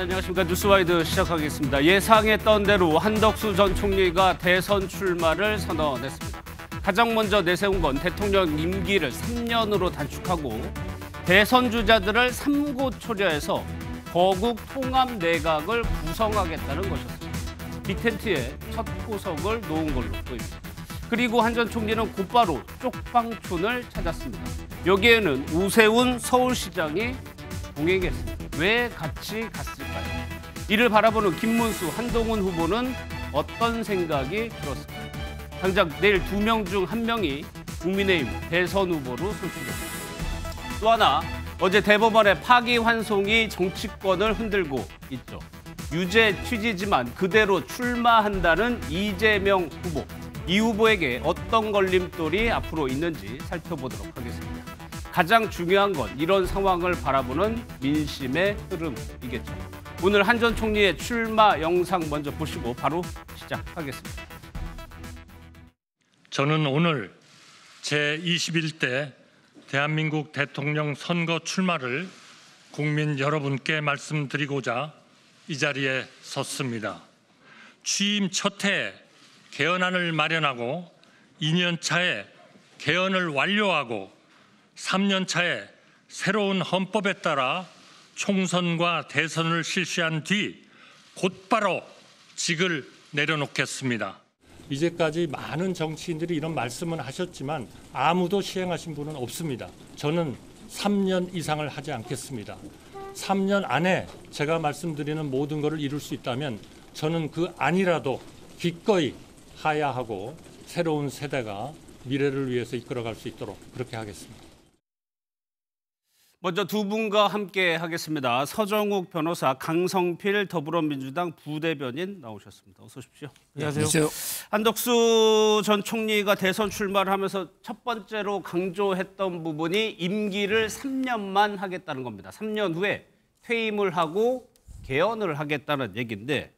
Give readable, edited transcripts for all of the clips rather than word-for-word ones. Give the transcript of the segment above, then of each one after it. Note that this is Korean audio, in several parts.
안녕하십니까. 뉴스와이드 시작하겠습니다. 예상했던 대로 한덕수 전 총리가 대선 출마를 선언했습니다. 가장 먼저 내세운 건 대통령 임기를 3년으로 단축하고 대선 주자들을 3고 초려해서 거국 통합 내각을 구성하겠다는 것이었습니다. 빅텐트에 첫 포석을 놓은 걸로 보입니다. 그리고 한 전 총리는 곧바로 쪽방촌을 찾았습니다. 여기에는 오세훈 서울시장이 동행했습니다. 왜 같이 갔을까요? 이를 바라보는 김문수, 한동훈 후보는 어떤 생각이 들었을까요? 당장 내일 2명 중 1명이 국민의힘 대선 후보로 선출됐습니다. 또 하나, 어제 대법원의 파기환송이 정치권을 흔들고 있죠. 유죄 취지지만 그대로 출마한다는 이재명 후보. 이 후보에게 어떤 걸림돌이 앞으로 있는지 살펴보도록 하겠습니다. 가장 중요한 건 이런 상황을 바라보는 민심의 흐름이겠죠. 오늘 한 전 총리의 출마 영상 먼저 보시고 바로 시작하겠습니다. 저는 오늘 제21대 대한민국 대통령 선거 출마를 국민 여러분께 말씀드리고자 이 자리에 섰습니다. 취임 첫 해에 개헌안을 마련하고 2년 차에 개헌을 완료하고 3년 차에 새로운 헌법에 따라 총선과 대선을 실시한 뒤 곧바로 직을 내려놓겠습니다. 이제까지 많은 정치인들이 이런 말씀은 하셨지만 아무도 시행하신 분은 없습니다. 저는 3년 이상을 하지 않겠습니다. 3년 안에 제가 말씀드리는 모든 것을 이룰 수 있다면 저는 그 안이라도 기꺼이 하야하고 새로운 세대가 미래를 위해서 이끌어갈 수 있도록 그렇게 하겠습니다. 먼저 두 분과 함께 하겠습니다. 서정욱 변호사, 강성필 더불어민주당 부대변인 나오셨습니다. 어서 오십시오. 안녕하세요. 한덕수 전 총리가 대선 출마를 하면서 첫 번째로 강조했던 부분이 임기를 3년만 하겠다는 겁니다. 3년 후에 퇴임을 하고 개헌을 하겠다는 얘기인데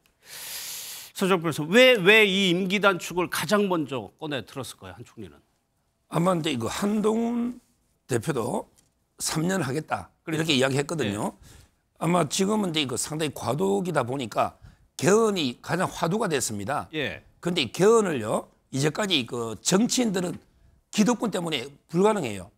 서정욱 변호사, 왜 이 임기 단축을 가장 먼저 꺼내 들었을까요? 한 총리는. 아마 근데 이거 한동훈 대표도 3년 하겠다 이렇게 이야기했거든요. 네. 아마 지금은 근데 이거 상당히 과도기다 보니까 개헌이 가장 화두가 됐습니다. 그런데 이 개헌을요 이제까지 그 정치인들은 기득권 때문에 불가능해요.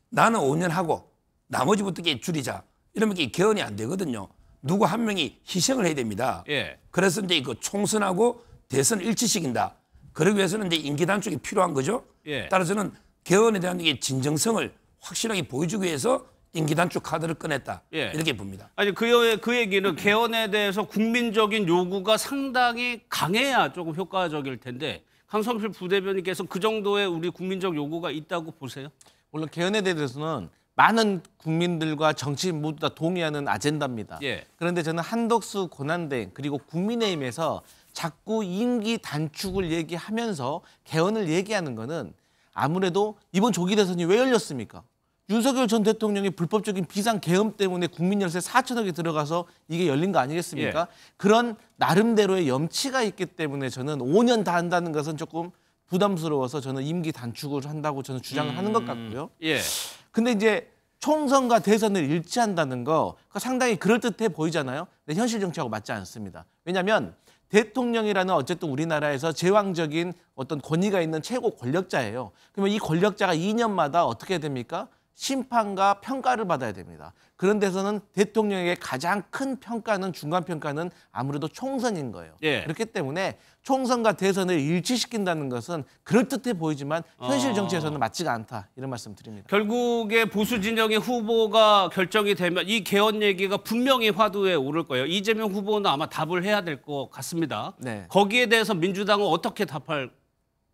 나는 5년 하고 나머지부터 줄이자 이러면 개헌이 안 되거든요. 누구 한 명이 희생을 해야 됩니다. 그래서 이제 이거 총선하고 대선 일치시킨다. 그러기 위해서는 이제 임기 단축이 필요한 거죠. 따라서는 개헌에 대한 이게 진정성을 확실하게 보여주기 위해서 임기 단축 카드를 꺼냈다. 이렇게 봅니다. 아니 그 얘기는 개헌에 대해서 국민적인 요구가 상당히 강해야 조금 효과적일 텐데 강성필 부대변인께서 그 정도의 우리 국민적 요구가 있다고 보세요? 물론 개헌에 대해서는 많은 국민들과 정치인 모두 다 동의하는 아젠다입니다. 그런데 저는 한덕수 권한대행 그리고 국민의힘에서 자꾸 임기 단축을 얘기하면서 개헌을 얘기하는 거는 아무래도 이번 조기 대선이 왜 열렸습니까? 윤석열 전 대통령의 불법적인 비상 개헌 때문에 국민 열세 4천억이 들어가서 이게 열린 거 아니겠습니까? 그런 나름대로의 염치가 있기 때문에 저는 5년 다 한다는 것은 조금 부담스러워서 저는 임기 단축을 한다고 저는 주장을 하는 것 같고요. 근데 이제 총선과 대선을 일치한다는 거 상당히 그럴듯해 보이잖아요. 근데 현실 정치하고 맞지 않습니다. 왜냐하면 대통령이라는 어쨌든 우리나라에서 제왕적인 어떤 권위가 있는 최고 권력자예요. 그러면 이 권력자가 2년마다 어떻게 됩니까? 심판과 평가를 받아야 됩니다. 그런 데서는 대통령에게 가장 큰 평가는 중간 평가는 아무래도 총선인 거예요. 그렇기 때문에 총선과 대선을 일치시킨다는 것은 그럴듯해 보이지만 현실 정치에서는 맞지가 않다. 이런 말씀 드립니다. 결국에 보수 진영의 후보가 결정이 되면 이 개헌 얘기가 분명히 화두에 오를 거예요. 이재명 후보는 아마 답을 해야 될 것 같습니다. 거기에 대해서 민주당은 어떻게 답할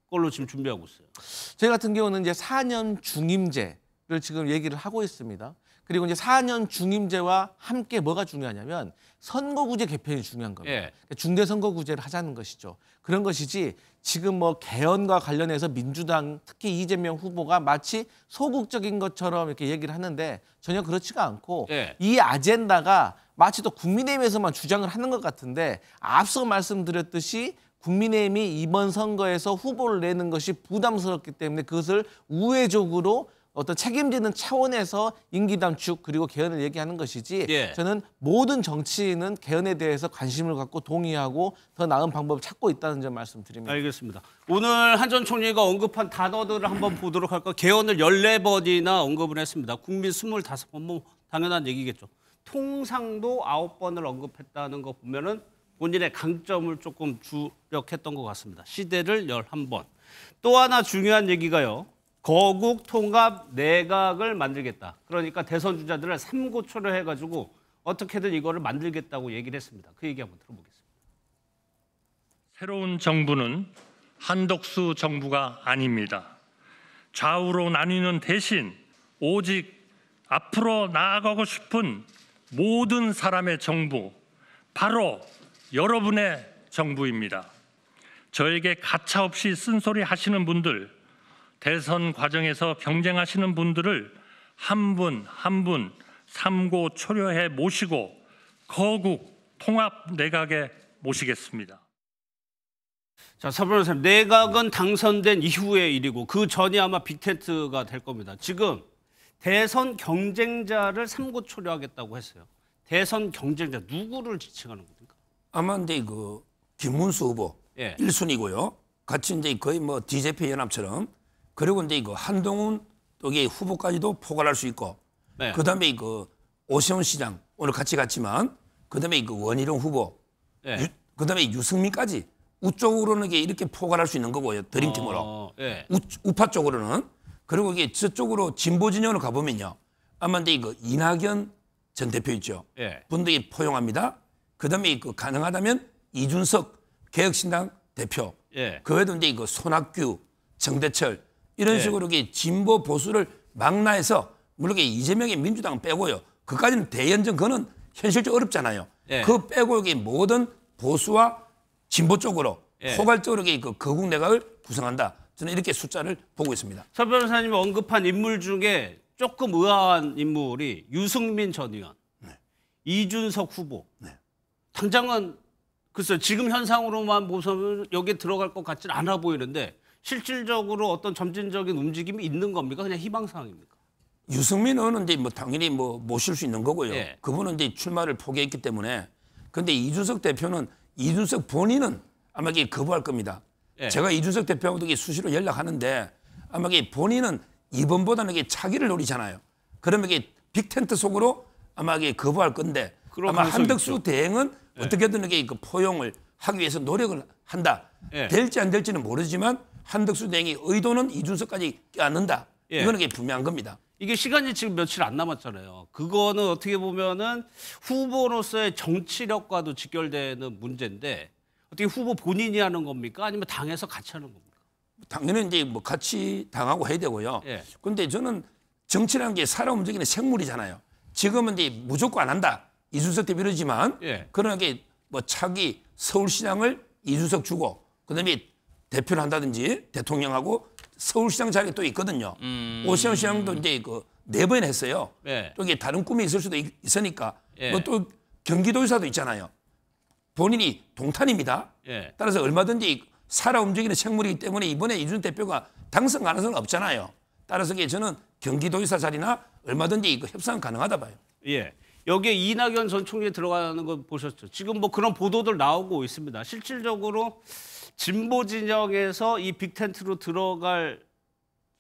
걸로 지금 준비하고 있어요? 저희 같은 경우는 이제 4년 중임제를 지금 얘기를 하고 있습니다. 그리고 이제 4년 중임제와 함께 뭐가 중요하냐면 선거구제 개편이 중요한 겁니다. 중대선거구제를 하자는 것이죠. 그런 것이지 지금 뭐 개헌과 관련해서 민주당 특히 이재명 후보가 마치 소극적인 것처럼 이렇게 얘기를 하는데 전혀 그렇지가 않고 이 아젠다가 마치 또 국민의힘에서만 주장을 하는 것 같은데 앞서 말씀드렸듯이 국민의힘이 이번 선거에서 후보를 내는 것이 부담스럽기 때문에 그것을 우회적으로 어떤 책임지는 차원에서 임기 단축 그리고 개헌을 얘기하는 것이지 예. 저는 모든 정치인은 개헌에 대해서 관심을 갖고 동의하고 더 나은 방법을 찾고 있다는 점 말씀드립니다. 알겠습니다. 오늘 한 전 총리가 언급한 단어들을 한번 보도록 할까요? 개헌을 14번이나 언급을 했습니다. 국민 25번, 뭐 당연한 얘기겠죠. 통상도 9번을 언급했다는 거 보면은 본인의 강점을 조금 주력했던 것 같습니다. 시대를 11번. 또 하나 중요한 얘기가요. 거국 통합 내각을 만들겠다. 그러니까 대선 주자들을 삼고초려 해가지고 어떻게든 이거를 만들겠다고 얘기를 했습니다. 그 얘기 한번 들어보겠습니다. 새로운 정부는 한덕수 정부가 아닙니다. 좌우로 나뉘는 대신 오직 앞으로 나아가고 싶은 모든 사람의 정부, 바로 여러분의 정부입니다. 저에게 가차없이 쓴소리 하시는 분들, 대선 과정에서 경쟁하시는 분들을 한 분 한 분 삼고초려해 모시고 거국 통합 내각에 모시겠습니다. 자, 서 변호사님, 내각은 당선된 이후의 일이고 그 전이 아마 빅텐트가 될 겁니다. 지금 대선 경쟁자를 삼고초려하겠다고 했어요. 대선 경쟁자 누구를 지칭하는 겁니까? 아마 근데 그 김문수 후보 예. 1순위고요. 같이 이제 거의 뭐 DJP 연합처럼 그리고 이제 그 한동훈 또 이게 후보까지도 포괄할 수 있고 네. 그다음에 그 오세훈 시장 오늘 같이 갔지만 그다음에 그 원희룡 후보 예. 그다음에 유승민까지 우쪽으로는 이게 이렇게 포괄할 수 있는 거고요. 드림팀으로. 예. 우파 쪽으로는 그리고 이게 저쪽으로 진보 진영으로 가보면요. 아마 근데 이거 이낙연 전 대표 있죠. 예. 분들이 포용합니다. 그다음에 그 가능하다면 이준석 개혁신당 대표. 예. 그 외에도 이제 그 손학규, 정대철 이런 예. 식으로 이게 진보 보수를 망라해서 물론 이재명의 민주당 빼고요. 그까지는 대연정 그거는 현실적으로 어렵잖아요. 예. 그 빼고 여기 모든 보수와 진보 쪽으로 예. 포괄적으로 그 거국 내각을 구성한다. 저는 이렇게 숫자를 보고 있습니다. 서 변호사님이 언급한 인물 중에 조금 의아한 인물이 유승민 전 의원, 이준석 후보. 당장은 글쎄요, 지금 현상으로만 보면 여기에 들어갈 것 같지는 않아 보이는데 실질적으로 어떤 점진적인 움직임이 있는 겁니까? 그냥 희망사항입니까? 유승민 의원은 이제 뭐 당연히 뭐 모실 수 있는 거고요. 예. 그분은 이제 출마를 포기했기 때문에. 근데 이준석 대표는 이준석 본인은 아마 이게 거부할 겁니다. 예. 제가 이준석 대표하고도 이게 수시로 연락하는데 아마 이게 본인은 이번보다는 이게 차기를 노리잖아요. 그러면 이게 빅텐트 속으로 아마 이게 거부할 건데 그런 아마 가능성이 한덕수 있죠. 대행은 예. 어떻게든 이게 그 포용을 하기 위해서 노력을 한다. 예. 될지 안 될지는 모르지만 한덕수 대행이 의도는 이준석까지 껴안는다. 예. 이거는 이게 분명한 겁니다. 이게 시간이 지금 며칠 안 남았잖아요. 그거는 어떻게 보면은 후보로서의 정치력과도 직결되는 문제인데 어떻게 후보 본인이 하는 겁니까? 아니면 당에서 같이 하는 겁니까? 당연히 이제 뭐 같이 당하고 해야 되고요. 예. 그런데 저는 정치라는 게 살아 움직이는 생물이잖아요. 지금은 이제 무조건 안 한다. 이준석 대표 이러지만 예. 그러나 게 뭐 차기 서울시장을 이준석 주고 그다음에 대표를 한다든지 대통령하고 서울시장 자리가 또 있거든요. 오세훈 시장도 이제 그 4번 했어요. 예. 또 이게 다른 꿈이 있을 수도 있으니까 예. 뭐 또 경기도지사도 있잖아요. 본인이 동탄입니다. 예. 따라서 얼마든지 살아 움직이는 생물이기 때문에 이번에 이준석 대표가 당선 가능성은 없잖아요. 따라서 저는 경기도지사 자리나 얼마든지 협상 가능하다 봐요. 예. 여기에 이낙연 전 총리 들어가는 거 보셨죠? 지금 뭐 그런 보도들 나오고 있습니다. 실질적으로 진보 진영에서 이 빅텐트로 들어갈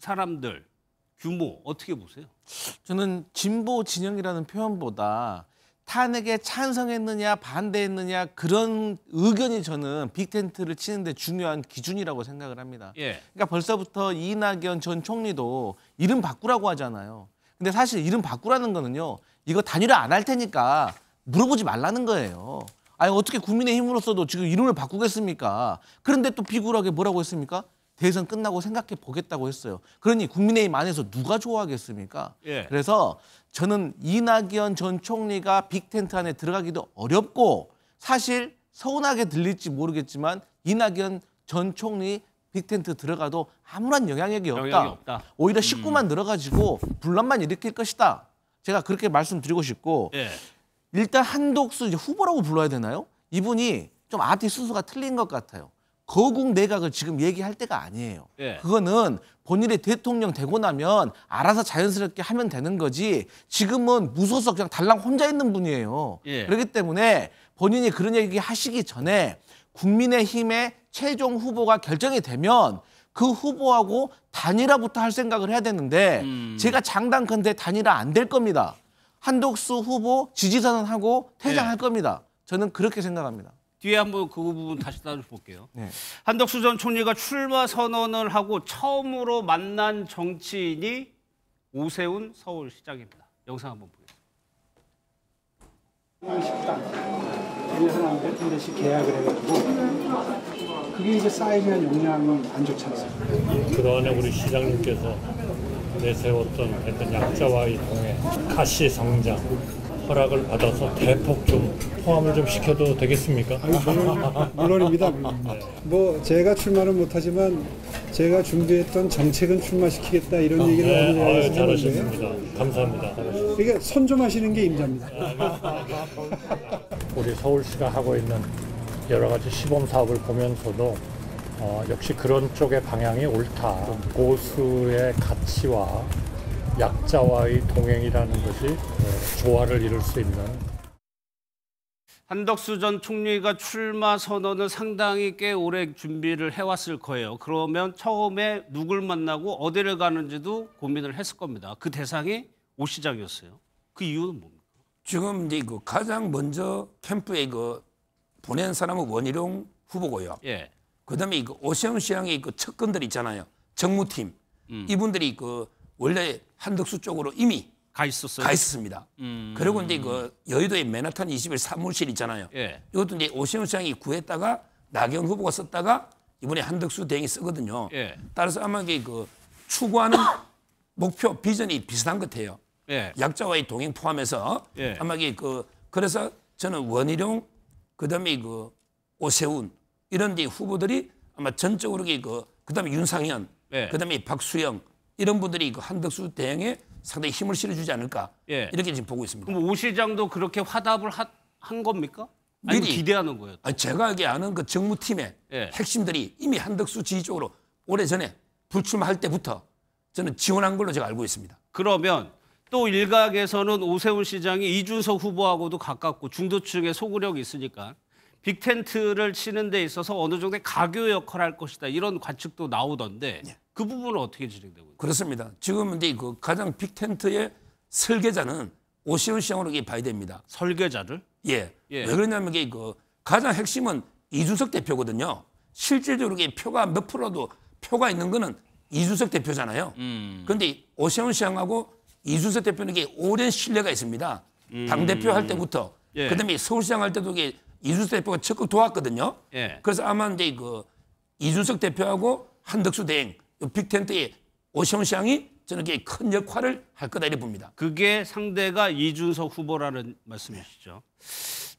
사람들 규모 어떻게 보세요? 저는 진보 진영이라는 표현보다 탄핵에 찬성했느냐 반대했느냐 그런 의견이 저는 빅텐트를 치는데 중요한 기준이라고 생각을 합니다. 예. 그러니까 벌써부터 이낙연 전 총리도 이름 바꾸라고 하잖아요. 근데 사실 이름 바꾸라는 거는요. 이거 단일화 안 할 테니까 물어보지 말라는 거예요. 아니 어떻게 국민의힘으로서도 지금 이름을 바꾸겠습니까? 그런데 또 비굴하게 뭐라고 했습니까? 대선 끝나고 생각해 보겠다고 했어요. 그러니 국민의힘 안에서 누가 좋아하겠습니까? 예. 그래서 저는 이낙연 전 총리가 빅텐트 안에 들어가기도 어렵고 사실 서운하게 들릴지 모르겠지만 이낙연 전 총리 빅텐트 들어가도 아무런 영향력이 없다. 오히려 식구만 늘어가지고 분란만 일으킬 것이다. 제가 그렇게 말씀드리고 싶고 예. 일단 한독수 이제 후보라고 불러야 되나요? 이분이 좀 아티스트가 틀린 것 같아요. 거국 내각을 지금 얘기할 때가 아니에요. 예. 그거는 본인이 대통령 되고 나면 알아서 자연스럽게 하면 되는 거지 지금은 무소속 그냥 달랑 혼자 있는 분이에요. 예. 그렇기 때문에 본인이 그런 얘기 하시기 전에 국민의힘의 최종 후보가 결정이 되면 그 후보하고 단일화부터 할 생각을 해야 되는데 제가 장담컨대 단일화 안 될 겁니다. 한덕수 후보 지지선언하고 퇴장할 겁니다. 저는 그렇게 생각합니다. 뒤에 한번 그 부분 다시 따져볼게요. 네. 한덕수 전 총리가 출마 선언을 하고 처음으로 만난 정치인이 오세훈 서울시장입니다. 영상 한번 보겠습니다. 식당 예산 몇 군데씩 계약을 해가지고 그게 이제 쌓이면 용량은 안 좋지 않습니까? 그동안에 우리 시장님께서 내세웠던 어떤 약자와의 동행, 가시 성장 허락을 받아서 대폭 좀 포함을 좀 시켜도 되겠습니까? 물론입니다. 뭐 제가 출마는 못하지만 제가 준비했던 정책은 출마시키겠다 이런 얘기를 네, 하는 잘하셨습니다. 감사합니다. 잘하셨습니다. 이게 선점하시는 게 임자입니다. 우리 서울시가 하고 있는 여러 가지 시범 사업을 보면서도 역시 그런 쪽의 방향이 옳다. 보수의 가치와 약자와의 동행이라는 것이 조화를 이룰 수 있는. 한덕수 전 총리가 출마 선언을 상당히 꽤 오래 준비를 해왔을 거예요. 그러면 처음에 누굴 만나고 어디를 가는지도 고민을 했을 겁니다. 그 대상이 오 시장이었어요. 그 이유는 뭡니까? 지금 이제 그 가장 먼저 캠프에 그 보낸 사람은 원희룡 후보고요. 예. 그다음에 그 오세훈 시장의 그 측근들 있잖아요. 정무팀 이분들이 그 원래 한덕수 쪽으로 이미 가 있었어요. 가 있었습니다. 그리고 이제 그 여의도의 맨하탄 21 사무실 있잖아요. 예. 이것도 이제 오세훈 시장이 구했다가 나경원 후보가 썼다가 이번에 한덕수 대행이 쓰거든요. 예. 따라서 아마 이게 그 추구하는 목표 비전이 비슷한 것 같아요. 예. 약자와의 동행 포함해서 예. 아마 이게 그 그래서 저는 원희룡 그다음에 그 오세훈 이런 데 후보들이 아마 전적으로 그다음에 윤상현 예. 그다음에 박수영 이런 분들이 그 한덕수 대행에 상당히 힘을 실어주지 않을까 예. 이렇게 지금 보고 있습니다. 그럼 오 시장도 그렇게 화답을 한 겁니까? 아니면 미리 기대하는 거예요? 아니, 제가 알기 아는 그 정무팀의 예. 핵심들이 이미 한덕수 지지 쪽으로 오래전에 불출마할 때부터 저는 지원한 걸로 제가 알고 있습니다. 그러면 또 일각에서는 오세훈 시장이 이준석 후보하고도 가깝고 중도층의 소구력이 있으니까 빅텐트를 치는 데 있어서 어느 정도의 가교 역할을 할 것이다. 이런 관측도 나오던데 그 부분은 어떻게 진행되고 있나요? 그렇습니다. 지금 이제 그 가장 빅텐트의 설계자는 오세훈 시장으로 봐야 됩니다. 설계자를? 예. 예. 왜 그러냐면 이게 그 가장 핵심은 이준석 대표거든요. 실질적으로 이게 표가 몇 프로도 표가 있는 거는 이준석 대표잖아요. 그런데 오세훈 시장하고 이준석 대표는 이게 오랜 신뢰가 있습니다. 당대표 할 때부터. 예. 그다음에 서울시장 할 때도 이게 이준석 대표가 적극 도왔거든요. 예. 그래서 아마 이제 그 이준석 대표하고 한덕수 대행 빅텐트의 오세훈 시장이 저는 큰 역할을 할 거다 이렇게 봅니다. 그게 상대가 이준석 후보라는 말씀이시죠.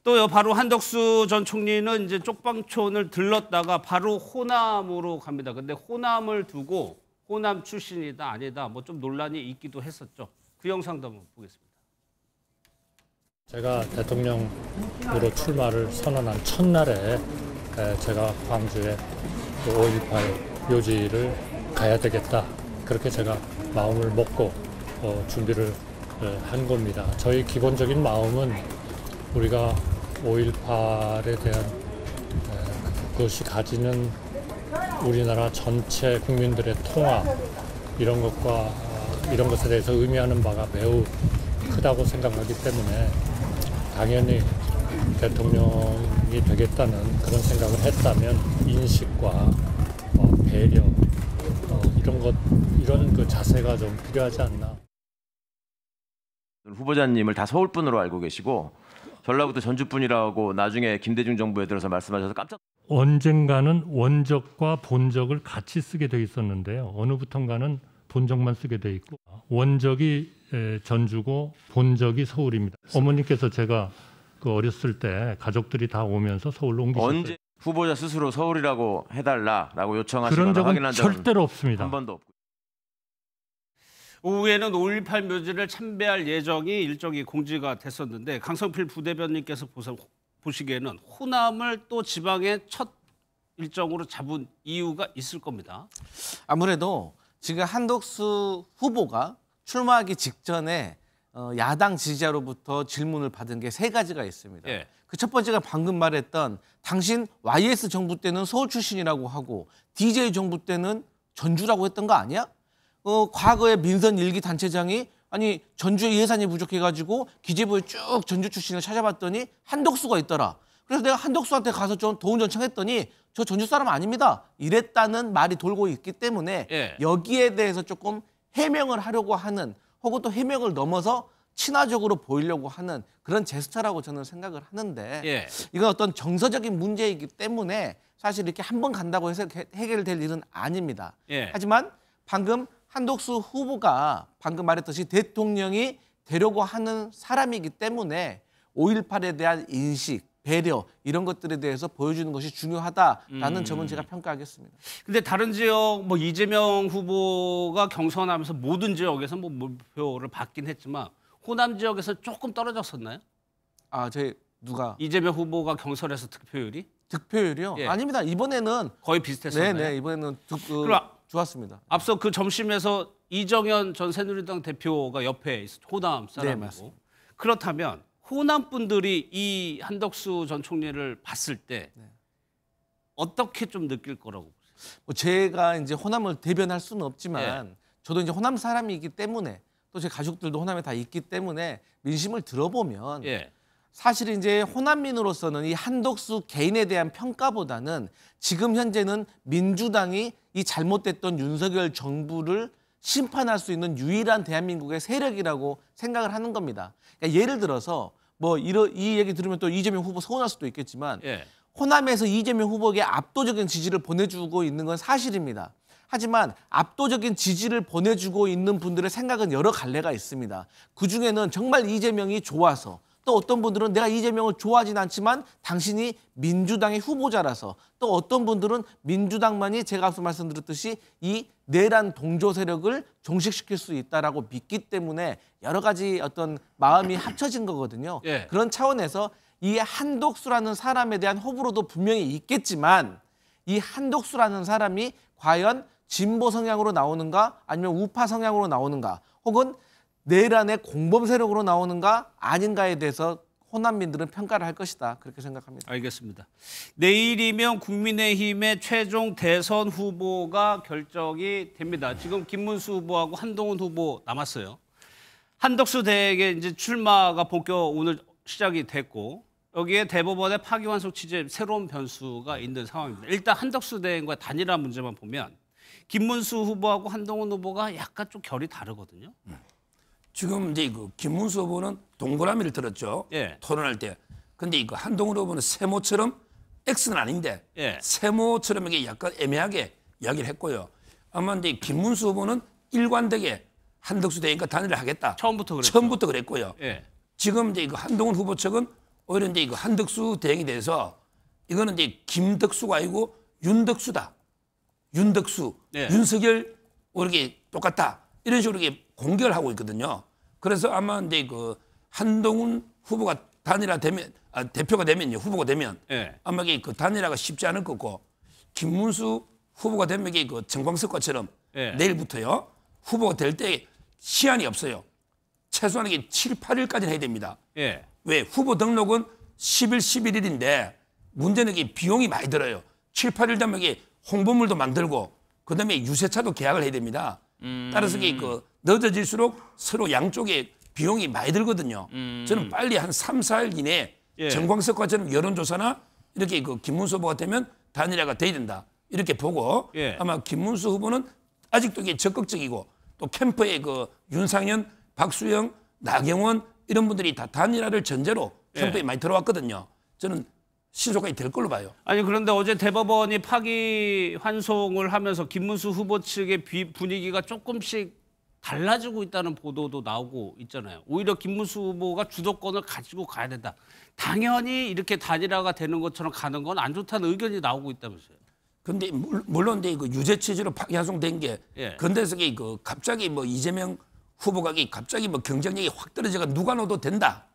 또요, 바로 한덕수 전 총리는 이제 쪽방촌을 들렀다가 바로 호남으로 갑니다. 근데 호남을 두고 호남 출신이다 아니다 뭐 좀 논란이 있기도 했었죠. 그 영상도 한번 보겠습니다. 제가 대통령으로 출마를 선언한 첫날에 제가 광주에 5.18 묘지를 가야 되겠다. 그렇게 제가 마음을 먹고 준비를 한 겁니다. 저희 기본적인 마음은 우리가 5.18에 대한 그것이 가지는 우리나라 전체 국민들의 통합 이런 것에 대해서 의미하는 바가 매우 크다고 생각하기 때문에 당연히 대통령이 되겠다는 그런 생각을 했다면 인식과 배려 이런 그 자세가 좀 필요하지 않나. 후보자님을 다 서울 분으로 알고 계시고 전라북도 전주 분이라고 나중에 김대중 정부에 들어서 말씀하셔서 깜짝. 언젠가는 원적과 본적을 같이 쓰게 돼 있었는데요. 어느부턴가는 본적만 쓰게 돼 있고 원적이 전주고 본적이 서울입니다. 어머님께서 제가 그 어렸을 때 가족들이 다 오면서 서울로 옮기셨어요. 언제 후보자 스스로 서울이라고 해달라라고 그런 요청하시거나 적은 확인한 적은 절대로 없습니다. 한 번도 없고. 오후에는 5.18 묘지를 참배할 예정이 일정이 공지가 됐었는데 강성필 부대변인께서 보시기에는 호남을 또 지방의 첫 일정으로 잡은 이유가 있을 겁니다. 아무래도 지금 한덕수 후보가 출마하기 직전에 야당 지지자로부터 질문을 받은 게 3가지가 있습니다. 예. 그 첫 번째가 방금 말했던 당신 YS 정부 때는 서울 출신이라고 하고 DJ 정부 때는 전주라고 했던 거 아니야? 과거에 민선 1기 단체장이 아니 전주에 예산이 부족해가지고 기재부에 쭉 전주 출신을 찾아봤더니 한덕수가 있더라. 그래서 내가 한덕수한테 가서 좀 도움 요청했더니 저 전주 사람 아닙니다. 이랬다는 말이 돌고 있기 때문에 예. 여기에 대해서 조금 해명을 하려고 하는 혹은 또 해명을 넘어서 친화적으로 보이려고 하는 그런 제스처라고 저는 생각을 하는데 예. 이건 어떤 정서적인 문제이기 때문에 사실 이렇게 한 번 간다고 해서 해결될 일은 아닙니다. 예. 하지만 방금 한덕수 후보가 방금 말했듯이 대통령이 되려고 하는 사람이기 때문에 5.18에 대한 인식, 배려 이런 것들에 대해서 보여주는 것이 중요하다라는 점은 제가 평가하겠습니다. 근데 다른 지역 뭐 이재명 후보가 경선하면서 모든 지역에서 뭐 몰표를 받긴 했지만 호남 지역에서 조금 떨어졌었나요? 제 누가 이재명 후보가 경선에서 득표율이 득표율이요? 예. 아닙니다. 이번에는 거의 비슷했었나요? 네네 이번에는 그럼 좋았습니다. 앞서 그 점심에서 이정현 전 새누리당 대표가 옆에 호남 네, 사람이고 맞습니다. 그렇다면 호남 분들이 이 한덕수 전 총리를 봤을 때 어떻게 좀 느낄 거라고 보세요? 뭐 제가 이제 호남을 대변할 수는 없지만 예. 저도 이제 호남 사람이기 때문에 또 제 가족들도 호남에 다 있기 때문에 민심을 들어보면 예. 사실 이제 호남민으로서는 이 한덕수 개인에 대한 평가보다는 지금 현재는 민주당이 이 잘못됐던 윤석열 정부를 심판할 수 있는 유일한 대한민국의 세력이라고 생각을 하는 겁니다. 그러니까 예를 들어서 뭐 이 얘기 들으면 또 이재명 후보 서운할 수도 있겠지만 예. 호남에서 이재명 후보에게 압도적인 지지를 보내주고 있는 건 사실입니다. 하지만 압도적인 지지를 보내주고 있는 분들의 생각은 여러 갈래가 있습니다. 그중에는 정말 이재명이 좋아서 또 어떤 분들은 내가 이재명을 좋아하진 않지만 당신이 민주당의 후보자라서 또 어떤 분들은 민주당만이 제가 앞서 말씀드렸듯이 이 내란 동조 세력을 종식시킬 수 있다라고 믿기 때문에 여러 가지 어떤 마음이 합쳐진 거거든요. 예. 그런 차원에서 이 한덕수라는 사람에 대한 호불호도 분명히 있겠지만 이 한덕수라는 사람이 과연 진보 성향으로 나오는가 아니면 우파 성향으로 나오는가 혹은 내란의 공범 세력으로 나오는가 아닌가에 대해서 호남민들은 평가를 할 것이다. 그렇게 생각합니다. 알겠습니다. 내일이면 국민의힘의 최종 대선 후보가 결정이 됩니다. 지금 김문수 후보하고 한동훈 후보 남았어요. 한덕수 대행의 이제 출마가 본격 오늘 시작이 됐고 여기에 대법원의 파기환송 취지에 새로운 변수가 있는 상황입니다. 일단 한덕수 대행과 단일화 문제만 보면 김문수 후보하고 한동훈 후보가 약간 좀 결이 다르거든요. 지금 이제 그 김문수 후보는 동그라미를 들었죠. 예. 토론할 때. 근데 이거 한동훈 후보는 세모처럼 X는 아닌데 예. 세모처럼 이게 약간 애매하게 이야기를 했고요. 아마 이제 김문수 후보는 일관되게 한덕수 대행과 단일을 하겠다. 처음부터 그랬죠. 처음부터 그랬고요. 예. 지금 이제 이거 한동훈 후보 측은 오히려 이제 이거 한덕수 대행에 대해서 이거는 이제 김덕수가 아니고 윤덕수다. 윤덕수, 예. 윤석열 이렇게 똑같다. 이런 식으로 이렇게 공격을 하고 있거든요. 그래서 아마 이제 그 한동훈 후보가 단일화되면 대표가 되면요, 후보가 되면 예. 아마 이게 그 단일화가 쉽지 않을 거고 김문수 후보가 되면 이게 그 정광석과처럼 예. 내일부터요 후보가 될 때 시한이 없어요. 최소한 이게 7, 8일까지는 해야 됩니다. 예. 왜 후보 등록은 10일, 11일인데 문제는 이게 비용이 많이 들어요. 7, 8일 되면 이게 홍보물도 만들고 그다음에 유세차도 계약을 해야 됩니다. 따라서 이게 그 늦어질수록 서로 양쪽에 비용이 많이 들거든요. 저는 빨리 한 3, 4일 이내에 예. 정광석과처럼 여론조사나 이렇게 그 김문수 후보가 되면 단일화가 돼야 된다. 이렇게 보고 예. 아마 김문수 후보는 아직도 이게 적극적이고 또 캠프에 그 윤상현, 박수영, 나경원 이런 분들이 다 단일화를 전제로 캠프에 예. 많이 들어왔거든요. 저는 신속하게 될 걸로 봐요. 아니 그런데 어제 대법원이 파기환송을 하면서 김문수 후보 측의 분위기가 조금씩 달라지고 있다는 보도도 나오고 있잖아요. 오히려 김문수 후보가 주도권을 가지고 가야 된다. 당연히 이렇게 단일화가 되는 것처럼 가는 건 안 좋다는 의견이 나오고 있다면서요. 근데 물론 이제 그 유죄 취지로 파기환송된 게 예. 근데서 그 갑자기 뭐 이재명 후보가 갑자기 뭐 경쟁력이 확 떨어져가 누가 넣어도 된다.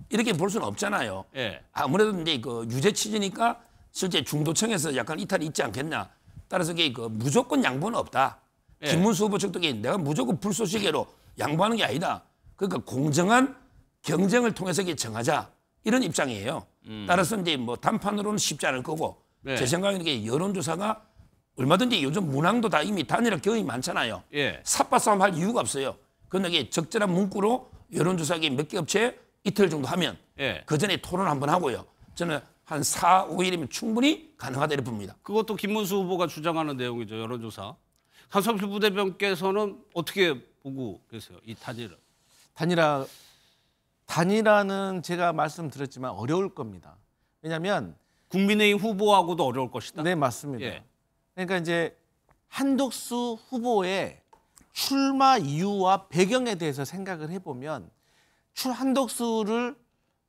이렇게 볼 수는 없잖아요. 예. 아무래도 이제 그 유죄 취지니까 실제 중도층에서 약간 이탈이 있지 않겠냐. 따라서 이게 그 무조건 양보는 없다. 예. 김문수 후보 측도 내가 무조건 불쏘시개로 양보하는 게 아니다. 그러니까 공정한 경쟁을 통해서 이게 정하자 이런 입장이에요. 따라서 이제 뭐 단판으로는 쉽지 않을 거고 네. 제 생각에는 이게 여론조사가 얼마든지 요즘 문항도 다 이미 단일화 경험이 많잖아요. 예. 삿바싸움 할 이유가 없어요. 그런데 이게 적절한 문구로 여론조사기 몇 개 업체 이틀 정도 하면 예. 그 전에 토론 한번 하고요. 저는 한 4, 5일이면 충분히 가능하다 이렇게 봅니다. 그것도 김문수 후보가 주장하는 내용이죠. 여론조사. 강성필 부대변께서는 어떻게 보고 계세요? 이 단일화. 단일화는 제가 말씀드렸지만 어려울 겁니다. 왜냐하면 국민의힘 후보하고도 어려울 것이다. 네, 맞습니다. 예. 그러니까 이제 한덕수 후보의 출마 이유와 배경에 대해서 생각을 해보면 한덕수를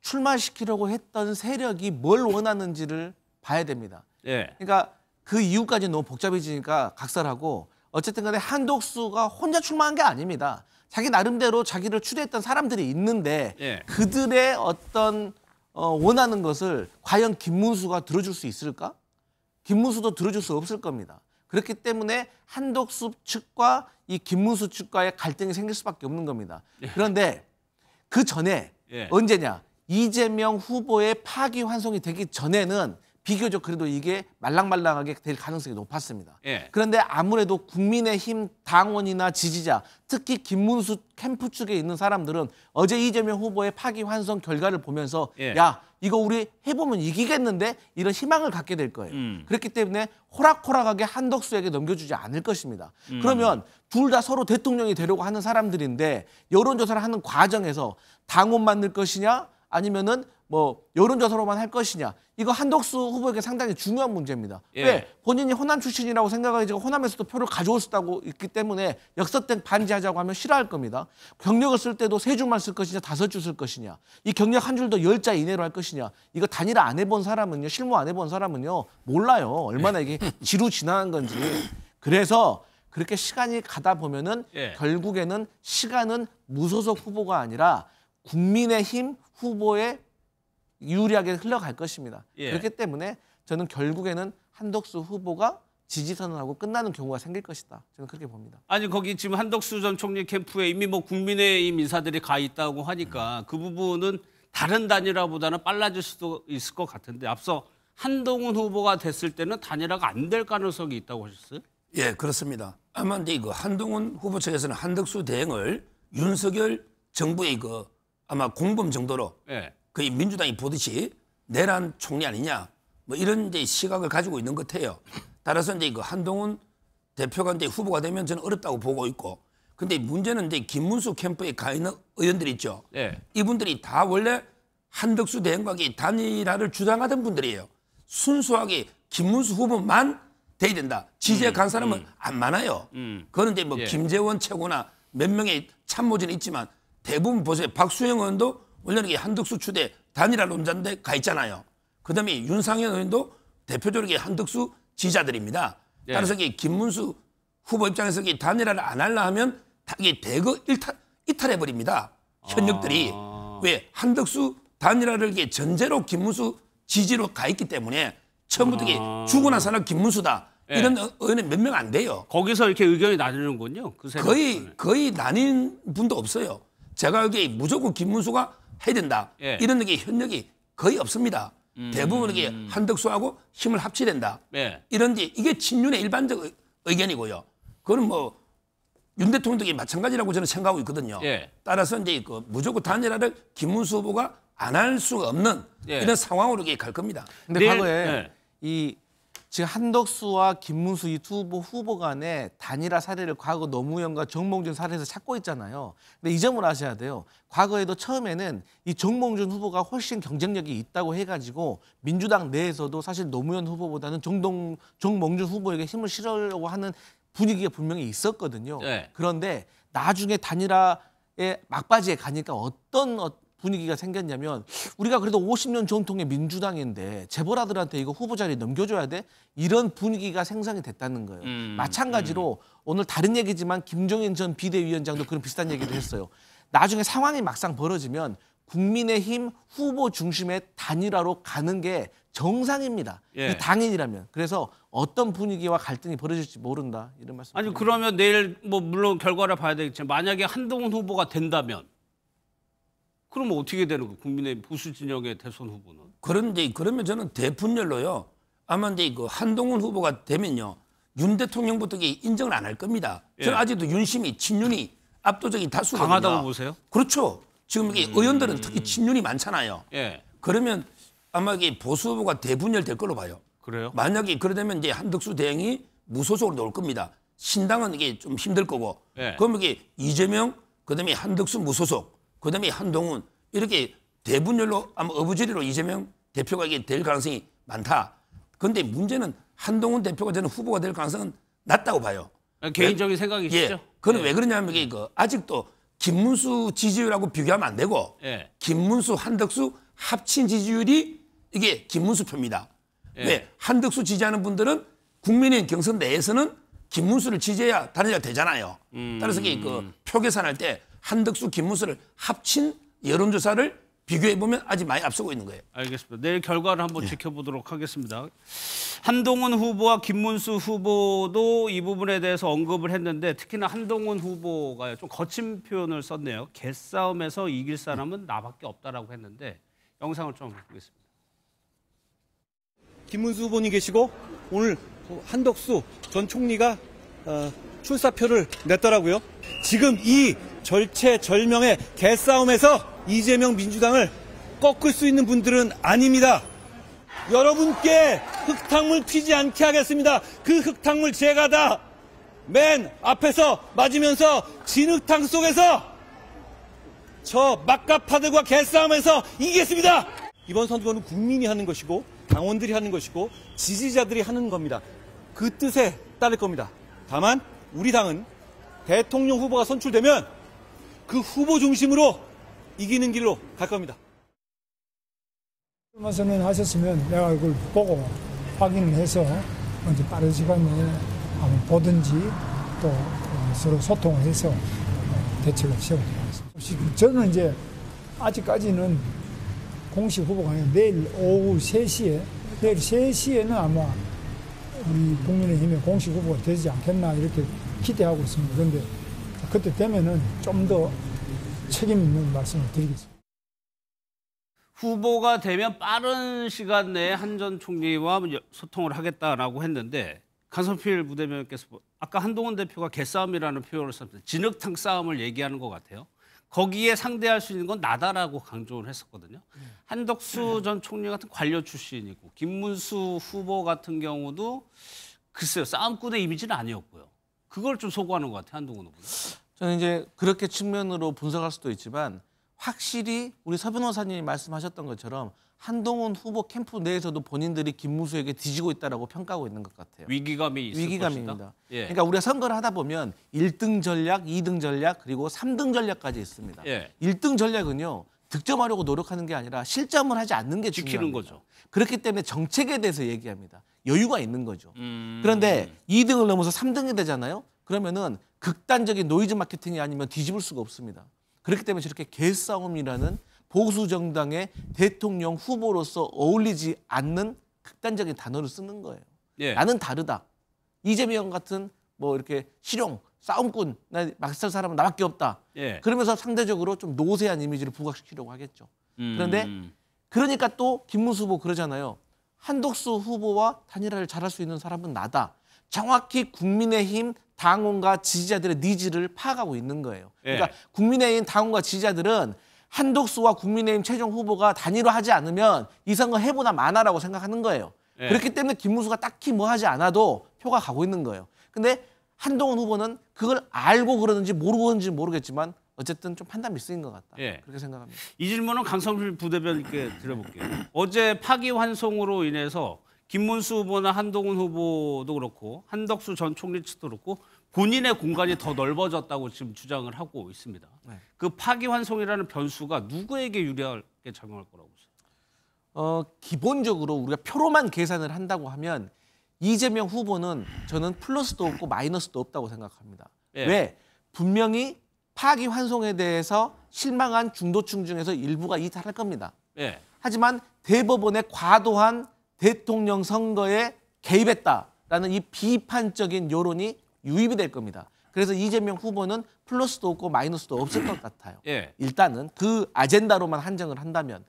출마시키려고 했던 세력이 뭘 원하는지를 봐야 됩니다. 예. 그러니까 그 이유까지 너무 복잡해지니까 각설하고 어쨌든 간에 한덕수가 혼자 출마한 게 아닙니다. 자기 나름대로 자기를 추대했던 사람들이 있는데 예. 그들의 어떤 원하는 것을 과연 김문수가 들어줄 수 있을까? 김문수도 들어줄 수 없을 겁니다. 그렇기 때문에 한덕수 측과 이 김문수 측과의 갈등이 생길 수밖에 없는 겁니다. 그런데 그 전에 예. 언제냐? 이재명 후보의 파기환송이 되기 전에는 비교적 그래도 이게 말랑말랑하게 될 가능성이 높았습니다. 예. 그런데 아무래도 국민의힘 당원이나 지지자, 특히 김문수 캠프 측에 있는 사람들은 어제 이재명 후보의 파기환송 결과를 보면서 예. 야, 이거 우리 해보면 이기겠는데 이런 희망을 갖게 될 거예요. 그렇기 때문에 호락호락하게 한덕수에게 넘겨주지 않을 것입니다. 그러면 둘 다 서로 대통령이 되려고 하는 사람들인데 여론조사를 하는 과정에서 당원 만들 것이냐 아니면은 뭐 여론조사로만 할 것이냐, 이거 한덕수 후보에게 상당히 중요한 문제입니다. 예. 왜? 본인이 호남 출신이라고 생각하고 호남에서도 표를 가져올 수 있기 때문에 역서택 반지하자고 하면 싫어할 겁니다. 경력을 쓸 때도 3줄만 쓸 것이냐 5줄 쓸 것이냐, 이 경력 한 줄도 10자 이내로 할 것이냐, 이거 단일화 안 해본 사람은요, 실무 안 해본 사람은요 몰라요. 얼마나 이게 지루지난한 건지. 그래서 그렇게 시간이 가다 보면은 예. 결국에는 시간은 무소속 후보가 아니라 국민의힘 후보의 유리하게 흘러갈 것입니다. 예. 그렇기 때문에 저는 결국에는 한덕수 후보가 지지선언하고 끝나는 경우가 생길 것이다. 저는 그렇게 봅니다. 아니 거기 지금 한덕수 전 총리 캠프에 이미 뭐 국민의힘 인사들이 가 있다고 하니까 그 부분은 다른 단일화보다는 빨라질 수도 있을 것 같은데 앞서 한동훈 후보가 됐을 때는 단일화가 안 될 가능성이 있다고 하셨어요? 예, 그렇습니다. 아마 이제 그 한동훈 후보 측에서는 한덕수 대행을 윤석열 정부의 그 아마 공범 정도로 예. 거의 민주당이 보듯이 내란 총리 아니냐 뭐 이런 이제 시각을 가지고 있는 것 같아요. 따라서 이제 그 한동훈 대표가 이제 후보가 되면 저는 어렵다고 보고 있고, 근데 문제는 이제 김문수 캠프에 가 있는 의원들 있죠. 예. 이분들이 다 원래 한덕수 대행과 단일화를 주장하던 분들이에요. 순수하게 김문수 후보만 돼야 된다. 지지에 간 사람은 안 많아요. 그거는 이제 뭐 예. 김재원 최고나 몇 명의 참모진은 있지만 대부분 보세요. 박수영 의원도 원래는 한덕수 추대 단일화 논자인데 가 있잖아요. 그다음에 윤상현 의원도 대표적으로 한덕수 지지자들입니다. 예. 따라서 김문수 후보 입장에서 단일화를 안 하려 하면 다 이게 대거 이탈해 버립니다. 현역들이. 왜? 한덕수 단일화를 이게 전제로 김문수 지지로 가 있기 때문에 처음부터 이게 죽어나 사나 김문수다. 예. 이런 의원은 몇 명 안 돼요. 거기서 이렇게 의견이 나뉘는군요. 그 거의 나뉜 분도 없어요. 제가 여기 무조건 김문수가 해야 된다. 예. 이런 게 현역이 거의 없습니다. 대부분 이게 한덕수하고 힘을 합쳐야 된다. 예. 이게 친윤의 일반적 의견이고요. 그건 뭐 윤 대통령도 마찬가지라고 저는 생각하고 있거든요. 예. 따라서 이제 그 무조건 단일화를 김문수 후보가 안 할 수가 없는 예. 이런 상황으로 이게 갈 겁니다. 근데 내일- 과거에 예. 이 지금 한덕수와 김문수 이 두 후보 간의 단일화 사례를 과거 노무현과 정몽준 사례에서 찾고 있잖아요. 근데 이 점을 아셔야 돼요. 과거에도 처음에는 이 정몽준 후보가 훨씬 경쟁력이 있다고 해가지고 민주당 내에서도 사실 노무현 후보보다는 정몽준 후보에게 힘을 실으려고 하는 분위기가 분명히 있었거든요. 네. 그런데 나중에 단일화의 막바지에 가니까 어떤 분위기가 생겼냐면 우리가 그래도 50년 전통의 민주당인데 재벌아들한테 이거 후보 자리 넘겨줘야 돼? 이런 분위기가 생성이 됐다는 거예요. 마찬가지로 오늘 다른 얘기지만 김종인 전 비대위원장도 그런 비슷한 얘기를 했어요. 나중에 상황이 막상 벌어지면 국민의힘 후보 중심의 단일화로 가는 게 정상입니다. 예. 이 당인이라면. 그래서 어떤 분위기와 갈등이 벌어질지 모른다. 이런 말씀. 아니 그러면 내일 뭐 물론 결과를 봐야 되겠지만 만약에 한동훈 후보가 된다면 그러면 어떻게 되는 거예요? 국민의힘 보수 진영의 대선 후보는? 그런데 그러면 저는 대분열로요. 아마 이제 그 한동훈 후보가 되면요. 윤 대통령부터 인정을 안 할 겁니다. 저는 예. 아직도 윤심이 친윤이 압도적인 다수거든요. 강하다고 보세요? 그렇죠. 지금 이게 의원들은 특히 친윤이 많잖아요. 예. 그러면 아마 이게 보수 후보가 대분열 될 걸로 봐요. 그래요? 만약에 그러다면 이제 한덕수 대행이 무소속으로 나올 겁니다. 신당은 이게 좀 힘들 거고. 예. 그럼 이게 이재명, 그다음에 한덕수 무소속, 그다음에 한동훈 이렇게 대분열로 아마 어부지리로 이재명 대표가 이게 될 가능성이 많다. 그런데 문제는 한동훈 대표가 저는 후보가 될 가능성은 낮다고 봐요. 개인적인 생각이시죠? 예. 그건 왜 그러냐면 이게 아직도 김문수 지지율하고 비교하면 안 되고 예. 김문수, 한덕수 합친 지지율이 이게 김문수 표입니다. 예. 왜? 한덕수 지지하는 분들은 국민의힘 경선 내에서는 김문수를 지지해야 단일화 되잖아요. 따라서 이게 그 표 계산할 때 한덕수, 김문수를 합친 여론조사를 비교해 보면 아직 많이 앞서고 있는 거예요. 알겠습니다. 내일 결과를 한번 지켜보도록 하겠습니다. 한동훈 후보와 김문수 후보도 이 부분에 대해서 언급을 했는데 특히나 한동훈 후보가 좀 거친 표현을 썼네요. 개싸움에서 이길 사람은 나밖에 없다라고 했는데 영상을 좀 보겠습니다. 김문수 후보님 계시고 오늘 한덕수 전 총리가 출사표를 냈더라고요. 지금 이 절체절명의 개싸움에서 이재명 민주당을 꺾을 수 있는 분들은 아닙니다. 여러분께 흙탕물 튀지 않게 하겠습니다. 그 흙탕물 제가 다 맨 앞에서 맞으면서 진흙탕 속에서 저 막가파들과 개싸움에서 이기겠습니다. 이번 선거는 국민이 하는 것이고 당원들이 하는 것이고 지지자들이 하는 겁니다. 그 뜻에 따를 겁니다. 다만 우리 당은 대통령 후보가 선출되면 그 후보 중심으로 이기는 길로 갈 겁니다. 선언 하셨으면 내가 그걸 보고 확인을 해서 먼저 빠른 시간 내에 한번 보든지 또 서로 소통을 해서 대책을 세우도록 하겠습니다. 저는 이제 아직까지는 공식 후보가 아니라 내일 오후 3시에 내일 3시에는 아마 우리 국민의힘의 공식 후보가 되지 않겠나 이렇게 기대하고 있습니다. 그런데 그때 되면은 좀 더 책임 있는 말씀을 드리겠습니다. 후보가 되면 빠른 시간 내에 한 전 총리와 소통을 하겠다라고 했는데 강성필 부대변인께서 아까 한동훈 대표가 개싸움이라는 표현을 썼는데 진흙탕 싸움을 얘기하는 것 같아요. 거기에 상대할 수 있는 건 나다라고 강조를 했었거든요. 한덕수 전 총리 같은 관료 출신이고 김문수 후보 같은 경우도 글쎄요. 싸움꾼의 이미지는 아니었고요. 그걸 좀 소구하는 것 같아요. 한동훈 후보는. 저는 이제 그렇게 측면으로 분석할 수도 있지만 확실히 우리 서 변호사님이 말씀하셨던 것처럼 한동훈 후보 캠프 내에서도 본인들이 김문수에게 뒤지고 있다라고 평가하고 있는 것 같아요. 위기감이 있을 위기감입니다. 것이다. 예. 그러니까 우리가 선거를 하다 보면 1등 전략, 2등 전략, 그리고 3등 전략까지 있습니다. 예. 1등 전략은요. 득점하려고 노력하는 게 아니라 실점을 하지 않는 게 지키는 중요합니다. 거죠. 그렇기 때문에 정책에 대해서 얘기합니다. 여유가 있는 거죠. 그런데 2등을 넘어서 3등이 되잖아요. 그러면은 극단적인 노이즈 마케팅이 아니면 뒤집을 수가 없습니다. 그렇기 때문에 저렇게 개싸움이라는 보수 정당의 대통령 후보로서 어울리지 않는 극단적인 단어를 쓰는 거예요. 예. 나는 다르다. 이재명 같은 뭐 이렇게 실용, 싸움꾼, 나 막살 사람은 나밖에 없다. 예. 그러면서 상대적으로 좀 노세한 이미지를 부각시키려고 하겠죠. 그런데 그러니까 또 김문수 후보 그러잖아요. 한덕수 후보와 단일화를 잘할 수 있는 사람은 나다. 정확히 국민의힘 당원과 지지자들의 니즈를 파악하고 있는 거예요. 그러니까 예. 국민의힘 당원과 지지자들은 한덕수와 국민의힘 최종 후보가 단일화하지 않으면 이 선거 해보나 마나라고 생각하는 거예요. 예. 그렇기 때문에 김문수가 딱히 뭐 하지 않아도 표가 가고 있는 거예요. 근데 한동훈 후보는 그걸 알고 그러는지 모르고 그러는지 모르겠지만 어쨌든 좀 판단 미스인 것 같다. 예. 그렇게 생각합니다. 이 질문은 강성필 부대변인께 드려볼게요. 어제 파기환송으로 인해서 김문수 후보나 한동훈 후보도 그렇고 한덕수 전 총리 측도 그렇고 본인의 공간이 더 넓어졌다고 지금 주장을 하고 있습니다. 네. 그 파기환송이라는 변수가 누구에게 유리하게 작용할 거라고 보세요? 기본적으로 우리가 표로만 계산을 한다고 하면 이재명 후보는 저는 플러스도 없고 마이너스도 없다고 생각합니다. 예. 왜? 분명히 파기환송에 대해서 실망한 중도층 중에서 일부가 이탈할 겁니다. 예. 하지만 대법원의 과도한 대통령 선거에 개입했다라는 이 비판적인 여론이 유입이 될 겁니다. 그래서 이재명 후보는 플러스도 없고 마이너스도 없을 것 같아요. 예. 일단은 그 아젠다로만 한정을 한다면.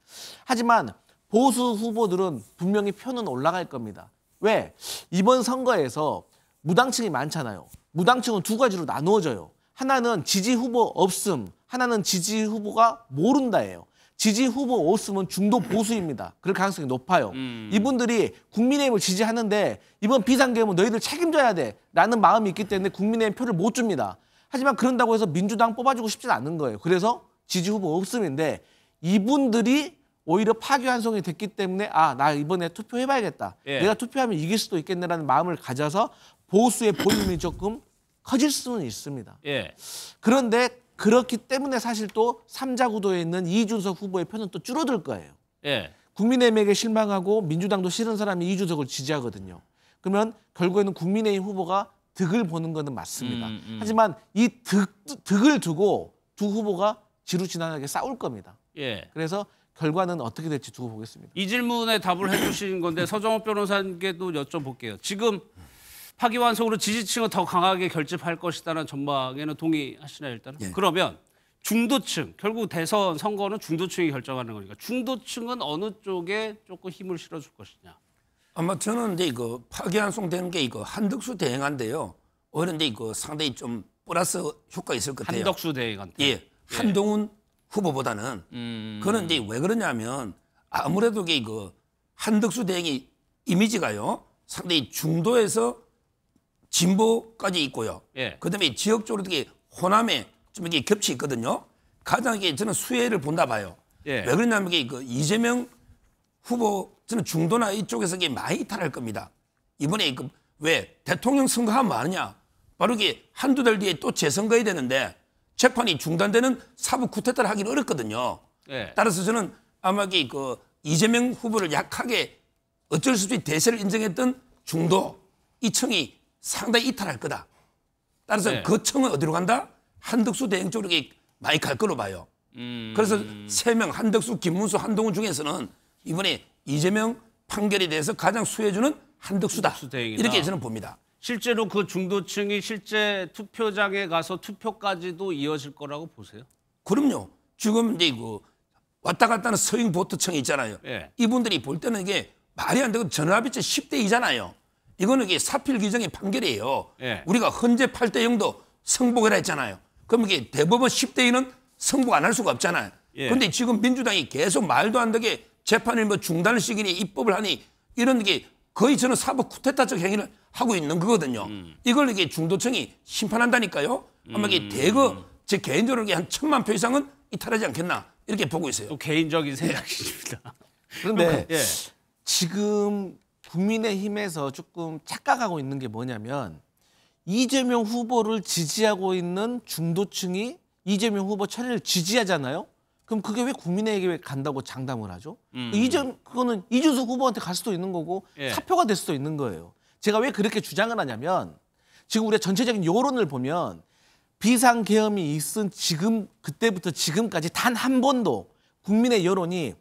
하지만 보수 후보들은 분명히 표는 올라갈 겁니다. 왜? 이번 선거에서 무당층이 많잖아요. 무당층은 두 가지로 나누어져요. 하나는 지지 후보 없음, 하나는 지지 후보가 모른다예요. 지지 후보 없으면 중도 보수입니다. 그럴 가능성이 높아요. 이분들이 국민의힘을 지지하는데 이번 비상계엄은 너희들 책임져야 돼 라는 마음이 있기 때문에 국민의힘 표를 못 줍니다. 하지만 그런다고 해서 민주당 뽑아주고 싶지는 않은 거예요. 그래서 지지 후보 없음인데 이분들이 오히려 파기환송이 됐기 때문에 아, 나 이번에 투표해봐야겠다. 예. 내가 투표하면 이길 수도 있겠네라는 마음을 가져서 보수의 볼륨이 조금 커질 수는 있습니다. 예. 그런데 그렇기 때문에 사실 또 3자 구도에 있는 이준석 후보의 표는 또 줄어들 거예요. 예. 국민의힘에게 실망하고 민주당도 싫은 사람이 이준석을 지지하거든요. 그러면 결국에는 국민의힘 후보가 득을 보는 것은 맞습니다. 하지만 이 득을 두고 두 후보가 지루지난하게 싸울 겁니다. 예. 그래서 결과는 어떻게 될지 두고 보겠습니다. 이 질문에 답을 해주신 건데 서정호 변호사님께도 여쭤볼게요. 지금 파기환송으로 지지층은 더 강하게 결집할 것이다라는 전망에는 동의하시나요, 일단은? 예. 그러면 중도층, 결국 대선 선거는 중도층이 결정하는 거니까 중도층은 어느 쪽에 조금 힘을 실어줄 것이냐? 아마 저는 이제 이거 파기환송되는 게 이거 한덕수 대행한데요. 오히려 이제 이거 상당히 좀 플러스 효과가 있을 것 같아요. 한덕수 대행한테. 예, 한동훈 후보보다는 그는 이제 왜 그러냐면 아무래도 이게 이거 한덕수 대행이 이미지가요 상당히 중도에서 진보까지 있고요. 예. 그다음에 지역적으로 되게 호남에 좀 이게 겹치 있거든요. 가장 이게 저는 수혜를 본다 봐요. 예. 왜 그러냐면 이게 그 이재명 후보 저는 중도나 이쪽에서 이게 많이 이탈할 겁니다. 이번에 그 왜 대통령 선거하면 뭐하느냐? 바로 이게 한두 달 뒤에 또 재선거해야 되는데 재판이 중단되는 사법 쿠데타를 하기는 어렵거든요. 예. 따라서 저는 아마 그 이재명 후보를 약하게 어쩔 수 없이 대세를 인정했던 중도 이 층이 상당히 이탈할 거다. 따라서 네. 그 층은 어디로 간다? 한덕수 대행 쪽으로 많이 갈 거로 봐요. 그래서 세 명 한덕수, 김문수, 한동훈 중에서는 이번에 이재명 판결에 대해서 가장 수혜주는 한덕수다. 한덕수 대행이다. 이렇게 저는 봅니다. 실제로 그 중도층이 실제 투표장에 가서 투표까지도 이어질 거라고 보세요? 그럼요. 지금 이제 그 왔다 갔다 하는 서행 보트층이 있잖아요. 예. 이분들이 볼 때는 이게 말이 안 되고 전화비치 10대2잖아요. 이거는 이게 사필 규정의 판결이에요. 예. 우리가 헌재 8대0도 성복이라 했잖아요. 그럼 이게 대법원 10대2는 성복 안 할 수가 없잖아요. 예. 그런데 지금 민주당이 계속 말도 안 되게 재판을 뭐 중단을 시키니 입법을 하니 이런 게 거의 저는 사법 쿠데타적 행위를 하고 있는 거거든요. 이걸 이게 중도층이 심판한다니까요. 아마 이게 대거 제 개인적으로 한 1000만 표 이상은 이탈하지 않겠나 이렇게 보고 있어요. 또 개인적인 생각이십니다. 그런데 예. 지금 국민의힘에서 조금 착각하고 있는 게 뭐냐면 이재명 후보를 지지하고 있는 중도층이 이재명 후보 처리를 지지하잖아요. 그럼 그게 왜 국민의힘에 간다고 장담을 하죠? 그거는 이준석 후보한테 갈 수도 있는 거고 예. 사표가 될 수도 있는 거예요. 제가 왜 그렇게 주장을 하냐면 지금 우리가 전체적인 여론을 보면 비상계엄이 있은 지금 그때부터 지금까지 단 한 번도 국민의 여론이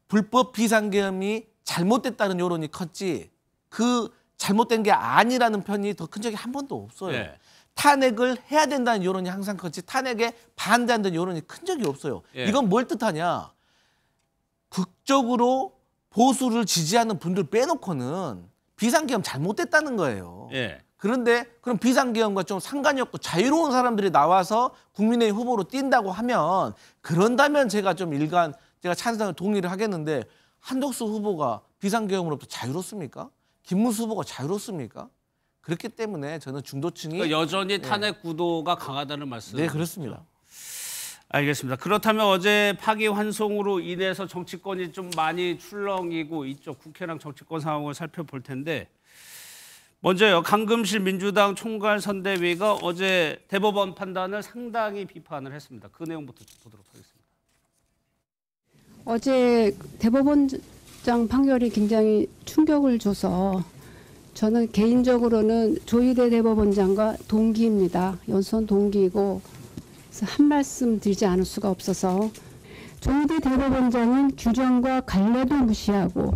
불법 비상계엄이 잘못됐다는 여론이 컸지 그 잘못된 게 아니라는 편이 더 큰 적이 한 번도 없어요. 예. 탄핵을 해야 된다는 여론이 항상 컸지 탄핵에 반대한다는 여론이 큰 적이 없어요. 예. 이건 뭘 뜻하냐? 극적으로 보수를 지지하는 분들 빼놓고는 비상계엄 잘못됐다는 거예요. 예. 그런데 그럼 비상계엄과 좀 상관이 없고 자유로운 사람들이 나와서 국민의힘 후보로 뛴다고 하면 그런다면 제가 찬성을 동의를 하겠는데 한덕수 후보가 비상계엄으로부터 자유롭습니까? 김문수 후보가 자유롭습니까? 그렇기 때문에 저는 중도층이 그러니까 여전히 탄핵 구도가 강하다는 말씀. 네, 그렇습니다. 알겠습니다. 그렇다면 어제 파기환송으로 인해서 정치권이 좀 많이 출렁이고 이쪽 국회랑 정치권 상황을 살펴볼 텐데 먼저요. 강금실 민주당 총괄선대위가 어제 대법원 판단을 상당히 비판을 했습니다. 그 내용부터 보도록 하겠습니다. 어제 대법원장 판결이 굉장히 충격을 줘서 저는 개인적으로는 조희대 대법원장과 동기입니다. 연선 동기이고 그래서 한 말씀 드리지 않을 수가 없어서 조희대 대법원장은 규정과 관례도 무시하고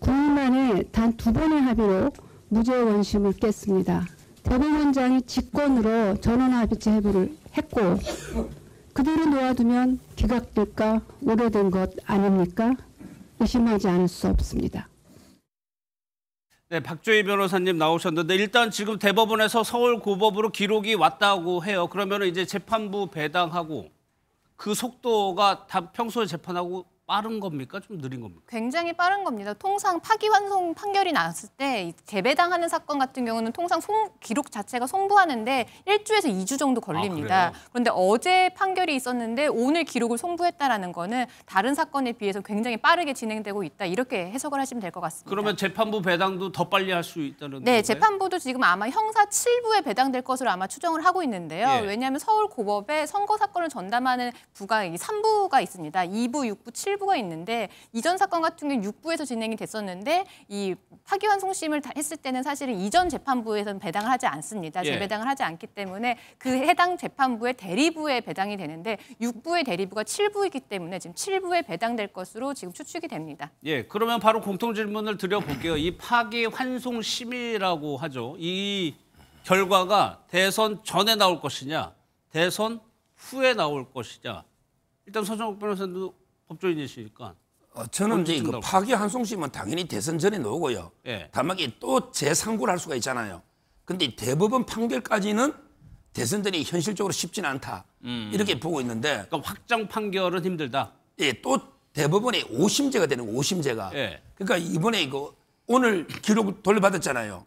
9일 만에 단 2번의 합의로 무죄 원심을 깼습니다. 대법원장이 직권으로 전원합의체 해부를 했고 그대로 놓아두면 기각될까 오래된 것 아닙니까? 의심하지 않을 수 없습니다. 네, 박주희 변호사님 나오셨는데 일단 지금 대법원에서 서울고법으로 기록이 왔다고 해요. 그러면 이제 재판부 배당하고 그 속도가 다 평소에 재판하고 빠른 겁니까? 좀 느린 겁니까? 굉장히 빠른 겁니다. 통상 파기환송 판결이 나왔을 때 재배당하는 사건 같은 경우는 통상 기록 자체가 송부하는데 1주에서 2주 정도 걸립니다. 그런데 어제 판결이 있었는데 오늘 기록을 송부했다라는 거는 다른 사건에 비해서 굉장히 빠르게 진행되고 있다. 이렇게 해석을 하시면 될 것 같습니다. 그러면 재판부 배당도 더 빨리 할 수 있다는 네, 건가요? 재판부도 지금 아마 형사 7부에 배당될 것으로 아마 추정을 하고 있는데요. 예. 왜냐하면 서울고법에 선거 사건을 전담하는 부가 3부가 있습니다. 2부, 6부, 7부가 있는데 이전 사건 같은 경우는 6부에서 진행이 됐었는데 이 파기환송심을 했을 때는 사실은 이전 재판부에서는 배당을 하지 않습니다. 예. 재배당을 하지 않기 때문에 그 해당 재판부의 대리부에 배당이 되는데 6부의 대리부가 7부이기 때문에 지금 7부에 배당될 것으로 지금 추측이 됩니다. 예, 그러면 바로 공통 질문을 드려볼게요. 이 파기환송심이라고 하죠. 이 결과가 대선 전에 나올 것이냐, 대선 후에 나올 것이냐. 일단 서정욱 변호사도 법조인이시니까. 저는 이제 그 파기환송심은 당연히 대선 전에 나오고요. 예. 다만 이게 또 재상고를 할 수가 있잖아요. 근데 대법원 판결까지는 대선 전이 현실적으로 쉽지는 않다. 이렇게 보고 있는데. 그러니까 확정 판결은 힘들다. 예, 또 대법원에 5심제가 되는 거, 5심제가. 예. 그러니까 이번에 이거 오늘 기록 돌려받았잖아요.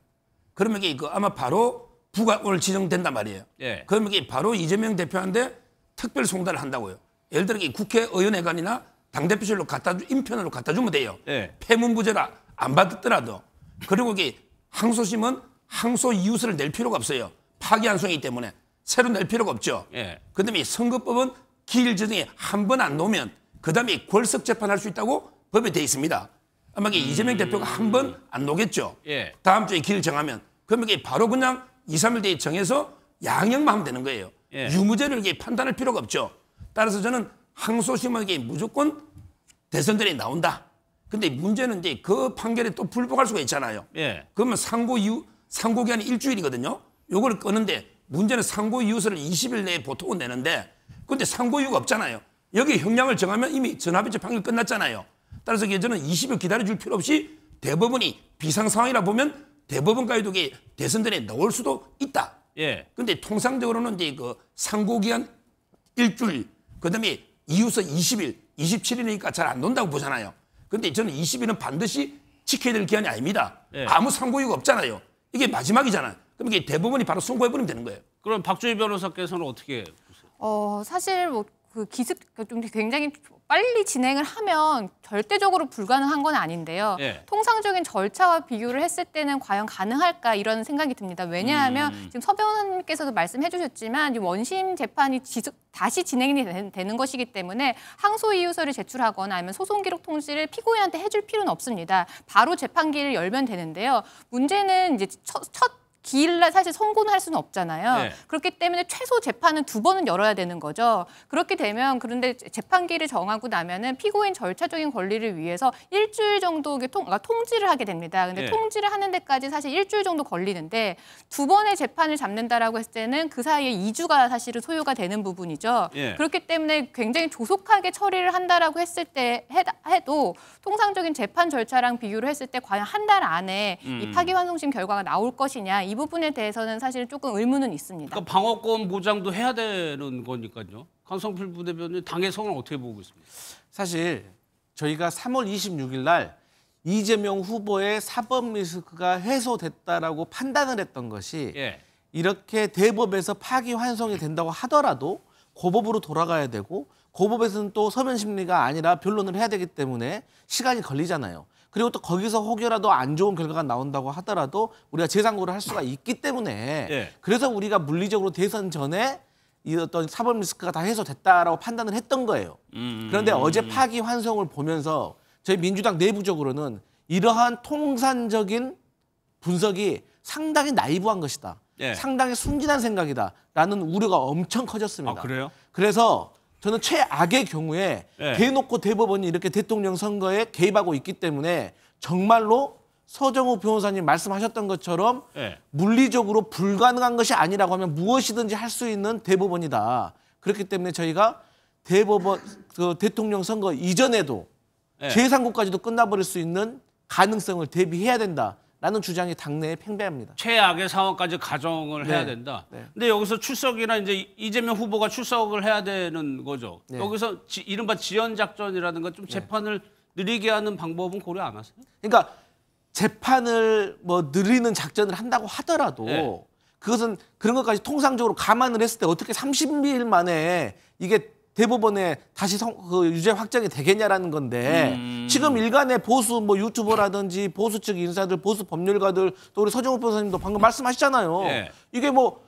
그러면 이게 아마 바로 부가 오늘 지정된단 말이에요. 예. 그러면 이게 바로 이재명 대표한테 특별 송달을 한다고요. 예를 들어 국회의원회관이나 당대표실로 인편으로 갖다 주면 돼요. 예. 폐문부제라 안 받았더라도. 그리고 이게 항소심은 항소 이유서를 낼 필요가 없어요. 파기환송이기 때문에 새로 낼 필요가 없죠. 예. 그다음에 선거법은 기일 전에 한 번 안 놓으면 그다음에 골석 재판할 수 있다고 법에 돼 있습니다. 아마 이재명 대표가 한 번 안 놓겠죠. 예. 다음 주에 기일 정하면 그러면 이게 바로 그냥 2, 3일 뒤에 정해서 양형만 하면 되는 거예요. 예. 유무죄를 이게 판단할 필요가 없죠. 따라서 저는 항소심에게 무조건 대선 전에 나온다. 근데 문제는 이제 그 판결에 또 불복할 수가 있잖아요. 예. 그러면 상고 기한이 일주일이거든요. 요거를 끄는데 문제는 상고 이유서를 20일 내에 보통은 내는데 근데 상고 이유가 없잖아요. 여기 형량을 정하면 이미 전합의체 판결 끝났잖아요. 따라서 저는 20일 기다려줄 필요 없이 대법원이 비상 상황이라 보면 대법원까지도 대선 전에 나올 수도 있다. 예. 근데 통상적으로는 이제 그 상고 기한 일주일, 그다음에 이유서 20일, 27일이니까 잘 안 논다고 보잖아요. 근데 저는 20일은 반드시 지켜야 될 기한이 아닙니다. 예. 아무 상고 이유가 없잖아요. 이게 마지막이잖아요. 그럼 이게 대법원이 바로 선고해버리면 되는 거예요. 그럼 박주희 변호사께서는 어떻게 보세요? 사실 그 좀 굉장히 빨리 진행을 하면 절대적으로 불가능한 건 아닌데요. 예. 통상적인 절차와 비교를 했을 때는 과연 가능할까 이런 생각이 듭니다. 왜냐하면 지금 서 변호사님께서도 말씀해 주셨지만 원심 재판이 다시 진행이 되는 것이기 때문에 항소 이유서를 제출하거나 아니면 소송 기록 통지를 피고인한테 해줄 필요는 없습니다. 바로 재판기를 열면 되는데요. 문제는 이제 첫 기일날 사실 선고는 할 수는 없잖아요. 네. 그렇기 때문에 최소 재판은 2번은 열어야 되는 거죠. 그렇게 되면 그런데 재판기를 정하고 나면은 피고인 절차적인 권리를 위해서 일주일 정도 통지를 하게 됩니다. 근데 네. 통지를 하는 데까지 사실 일주일 정도 걸리는데 2번의 재판을 잡는다라고 했을 때는 그 사이에 2주가 사실은 소요가 되는 부분이죠. 네. 그렇기 때문에 굉장히 조속하게 처리를 한다라고 했을 때 해도 통상적인 재판 절차랑 비교를 했을 때 과연 한 달 안에 이 파기환송심 결과가 나올 것이냐 이 부분에 대해서는 사실 조금 의문은 있습니다. 그러니까 방어권 보장도 해야 되는 거니까요. 강성필 부대변인 당에서는 어떻게 보고 있습니까? 사실 저희가 3월 26일 날 이재명 후보의 사법 리스크가 해소됐다라고 판단을 했던 것이 예. 이렇게 대법에서 파기환송이 된다고 하더라도 고법으로 돌아가야 되고 고법에서는 또 서면 심리가 아니라 변론을 해야 되기 때문에 시간이 걸리잖아요. 그리고 또 거기서 혹여라도 안 좋은 결과가 나온다고 하더라도 우리가 재상고를 할 수가 있기 때문에 예. 그래서 우리가 물리적으로 대선 전에 이 어떤 사법 리스크가 다 해소됐다라고 판단을 했던 거예요. 그런데 어제 파기환송을 보면서 저희 민주당 내부적으로는 이러한 통산적인 분석이 상당히 나이브한 것이다. 예. 상당히 순진한 생각이다라는 우려가 엄청 커졌습니다. 아, 그래요? 그래서 저는 최악의 경우에 예. 대놓고 대법원이 이렇게 대통령 선거에 개입하고 있기 때문에 정말로 서정우 변호사님 말씀하셨던 것처럼 예. 물리적으로 불가능한 것이 아니라고 하면 무엇이든지 할 수 있는 대법원이다. 그렇기 때문에 저희가 대법원 그 대통령 선거 이전에도 예. 제3국까지도 끝나버릴 수 있는 가능성을 대비해야 된다라는 주장이 당내에 팽배합니다. 최악의 상황까지 가정을 해야 된다. 네. 근데 여기서 출석이나 이제 이재명 후보가 출석을 해야 되는 거죠. 네. 여기서 이른바 지연 작전이라든가 좀 재판을 느리게 하는 방법은 고려 안 하세요? 그러니까 재판을 뭐 느리는 작전을 한다고 하더라도 네. 그것은 그런 것까지 통상적으로 감안을 했을 때 어떻게 30일 만에 이게 대법원에 다시 그 유죄 확정이 되겠냐라는 건데 지금 일간의 보수 뭐 유튜버라든지 보수 측 인사들, 보수 법률가들 또 우리 서정우 변호사님도 방금 말씀하셨잖아요. 네. 이게 뭐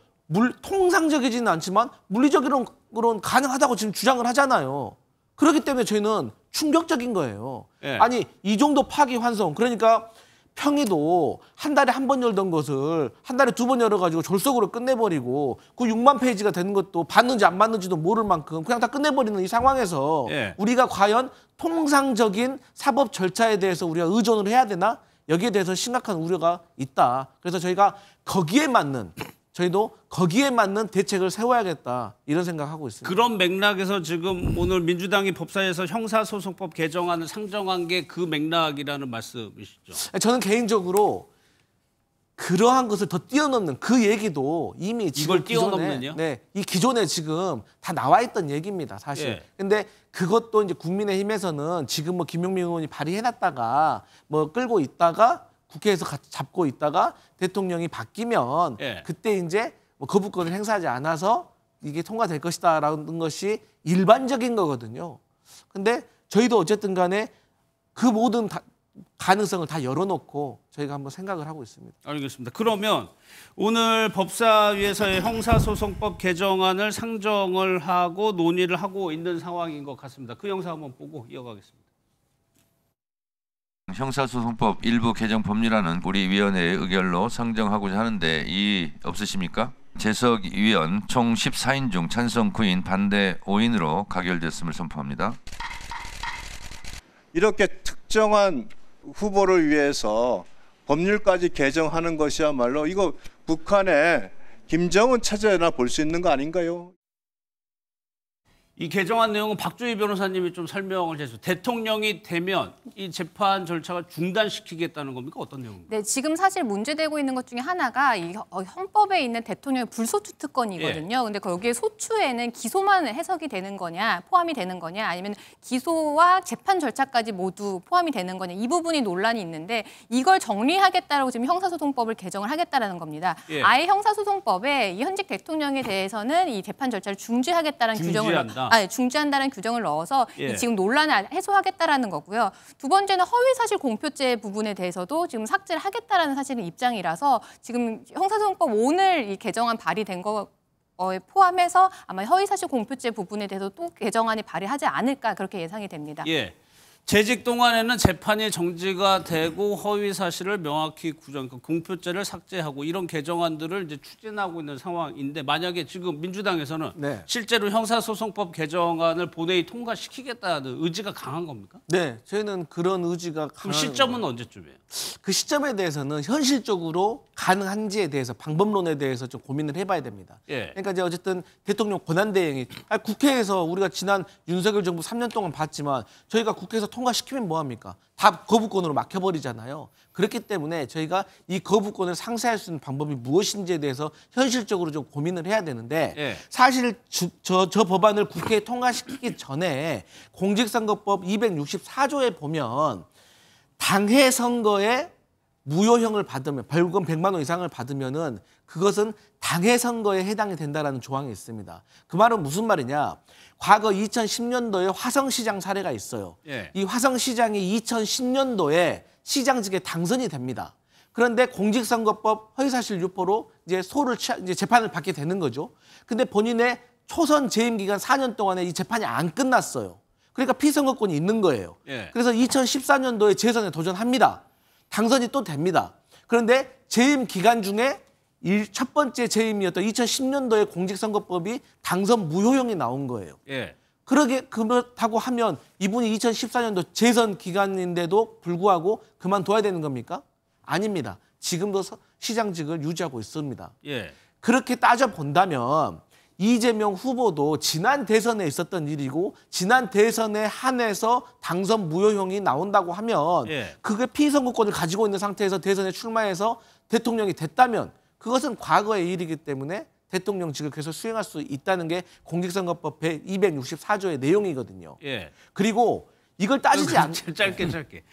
통상적이지는 않지만 물리적으로는 가능하다고 지금 주장을 하잖아요. 그렇기 때문에 저희는 충격적인 거예요. 네. 아니 이 정도 파기환송 그러니까 평의도 한 달에 한 번 열던 것을 한 달에 2번 열어가지고 졸속으로 끝내버리고 그 6만 페이지가 되는 것도 받는지 안 받는지도 모를 만큼 그냥 다 끝내버리는 이 상황에서 예. 우리가 과연 통상적인 사법 절차에 대해서 우리가 의존을 해야 되나? 여기에 대해서 심각한 우려가 있다. 그래서 저희가 저희도 거기에 맞는 대책을 세워야겠다 이런 생각하고 있습니다. 그런 맥락에서 지금 오늘 민주당이 법사위에서 형사소송법 개정안을 상정한 게 그 맥락이라는 말씀이시죠? 저는 개인적으로 그러한 것을 더 뛰어넘는 그 얘기도 이미 지금 이걸 뛰어넘는요? 네, 이 기존에 지금 다 나와 있던 얘기입니다, 사실. 예. 근데 그것도 이제 국민의힘에서는 지금 뭐 김용민 의원이 발의해놨다가 뭐 끌고 있다가 국회에서 잡고 있다가 대통령이 바뀌면 예. 그때 이제 뭐 거부권을 행사하지 않아서 이게 통과될 것이다라는 것이 일반적인 거거든요. 근데 저희도 어쨌든 간에 그 모든 가능성을 다 열어놓고 저희가 한번 생각을 하고 있습니다. 알겠습니다. 그러면 오늘 법사위에서의 형사소송법 개정안을 상정을 하고 논의를 하고 있는 상황인 것 같습니다. 그 영상 한번 보고 이어가겠습니다. 형사소송법 일부 개정 법률안은 우리 위원회의 의결로 상정하고자 하는데 이의 없으십니까? 재석 위원 총 14인 중 찬성 9인, 반대 5인으로 가결됐음을 선포합니다. 이렇게 특정한 후보를 위해서 법률까지 개정하는 것이야말로 이거 북한의 김정은 체제나 볼 수 있는 거 아닌가요? 이 개정안 내용은 박주희 변호사님이 좀 설명을 해주세요. 대통령이 되면 이 재판 절차가 중단시키겠다는 겁니까? 어떤 내용입니까? 네, 지금 사실 문제되고 있는 것 중에 하나가 이 헌법에 있는 대통령의 불소추 특권이거든요. 근데 거기에 소추에는 기소만 해석이 되는 거냐, 포함이 되는 거냐, 아니면 기소와 재판 절차까지 모두 포함이 되는 거냐, 이 부분이 논란이 있는데 이걸 정리하겠다라고 지금 형사소송법을 개정을 하겠다라는 겁니다. 예. 아예 형사소송법에 이 현직 대통령에 대해서는 이 재판 절차를 중지하겠다는 규정을 중지한다는 규정을 넣어서 예. 지금 논란을 해소하겠다라는 거고요. 두 번째는 허위사실 공표죄 부분에 대해서도 지금 삭제를 하겠다라는 사실은 입장이라서 지금 형사소송법 오늘 이 개정안 발의된 거 포함해서 아마 허위사실 공표죄 부분에 대해서 또 개정안이 발의하지 않을까 그렇게 예상이 됩니다. 예. 재직 동안에는 재판이 정지가 되고 허위 사실을 명확히 공표죄를 삭제하고 이런 개정안들을 이제 추진하고 있는 상황인데 만약에 지금 민주당에서는 네. 실제로 형사소송법 개정안을 본회의 통과시키겠다는 의지가 강한 겁니까? 네, 저희는 그런 의지가 그럼 강한 시점은 언제쯤이에요? 그 시점에 대해서는 현실적으로 가능한지에 대해서 방법론에 대해서 좀 고민을 해봐야 됩니다. 예. 그러니까 이제 어쨌든 대통령 권한대행이 국회에서 우리가 지난 윤석열 정부 3년 동안 봤지만 저희가 국회에서 통과시키면 뭐합니까? 다 거부권으로 막혀버리잖아요. 그렇기 때문에 저희가 이 거부권을 상쇄할 수 있는 방법이 무엇인지에 대해서 현실적으로 좀 고민을 해야 되는데 예. 사실 저 법안을 국회에 통과시키기 전에 공직선거법 264조에 보면 당해 선거에 무효형을 받으면 벌금 100만 원 이상을 받으면은 그것은 당해 선거에 해당이 된다라는 조항이 있습니다. 그 말은 무슨 말이냐? 과거 2010년도에 화성시장 사례가 있어요. 예. 이 화성시장이 2010년도에 시장직에 당선이 됩니다. 그런데 공직선거법 허위사실 유포로 이제 재판을 받게 되는 거죠. 근데 본인의 초선 재임 기간 4년 동안에 이 재판이 안 끝났어요. 그러니까 피선거권이 있는 거예요. 예. 그래서 2014년도에 재선에 도전합니다. 당선이 또 됩니다. 그런데 재임 기간 중에 첫 번째 재임이었던 2010년도에 공직선거법이 당선 무효형이 나온 거예요. 예. 그렇다고 하면 이분이 2014년도 재선 기간인데도 불구하고 그만둬야 되는 겁니까? 아닙니다. 지금도 시장직을 유지하고 있습니다. 예. 그렇게 따져본다면 이재명 후보도 지난 대선에 있었던 일이고 지난 대선에 한해서 당선 무효형이 나온다고 하면 예. 그게 피선거권을 가지고 있는 상태에서 대선에 출마해서 대통령이 됐다면 그것은 과거의 일이기 때문에 대통령직을 계속 수행할 수 있다는 게 공직선거법 264조의 내용이거든요. 예. 그리고 이걸 따지지 않... 짧게.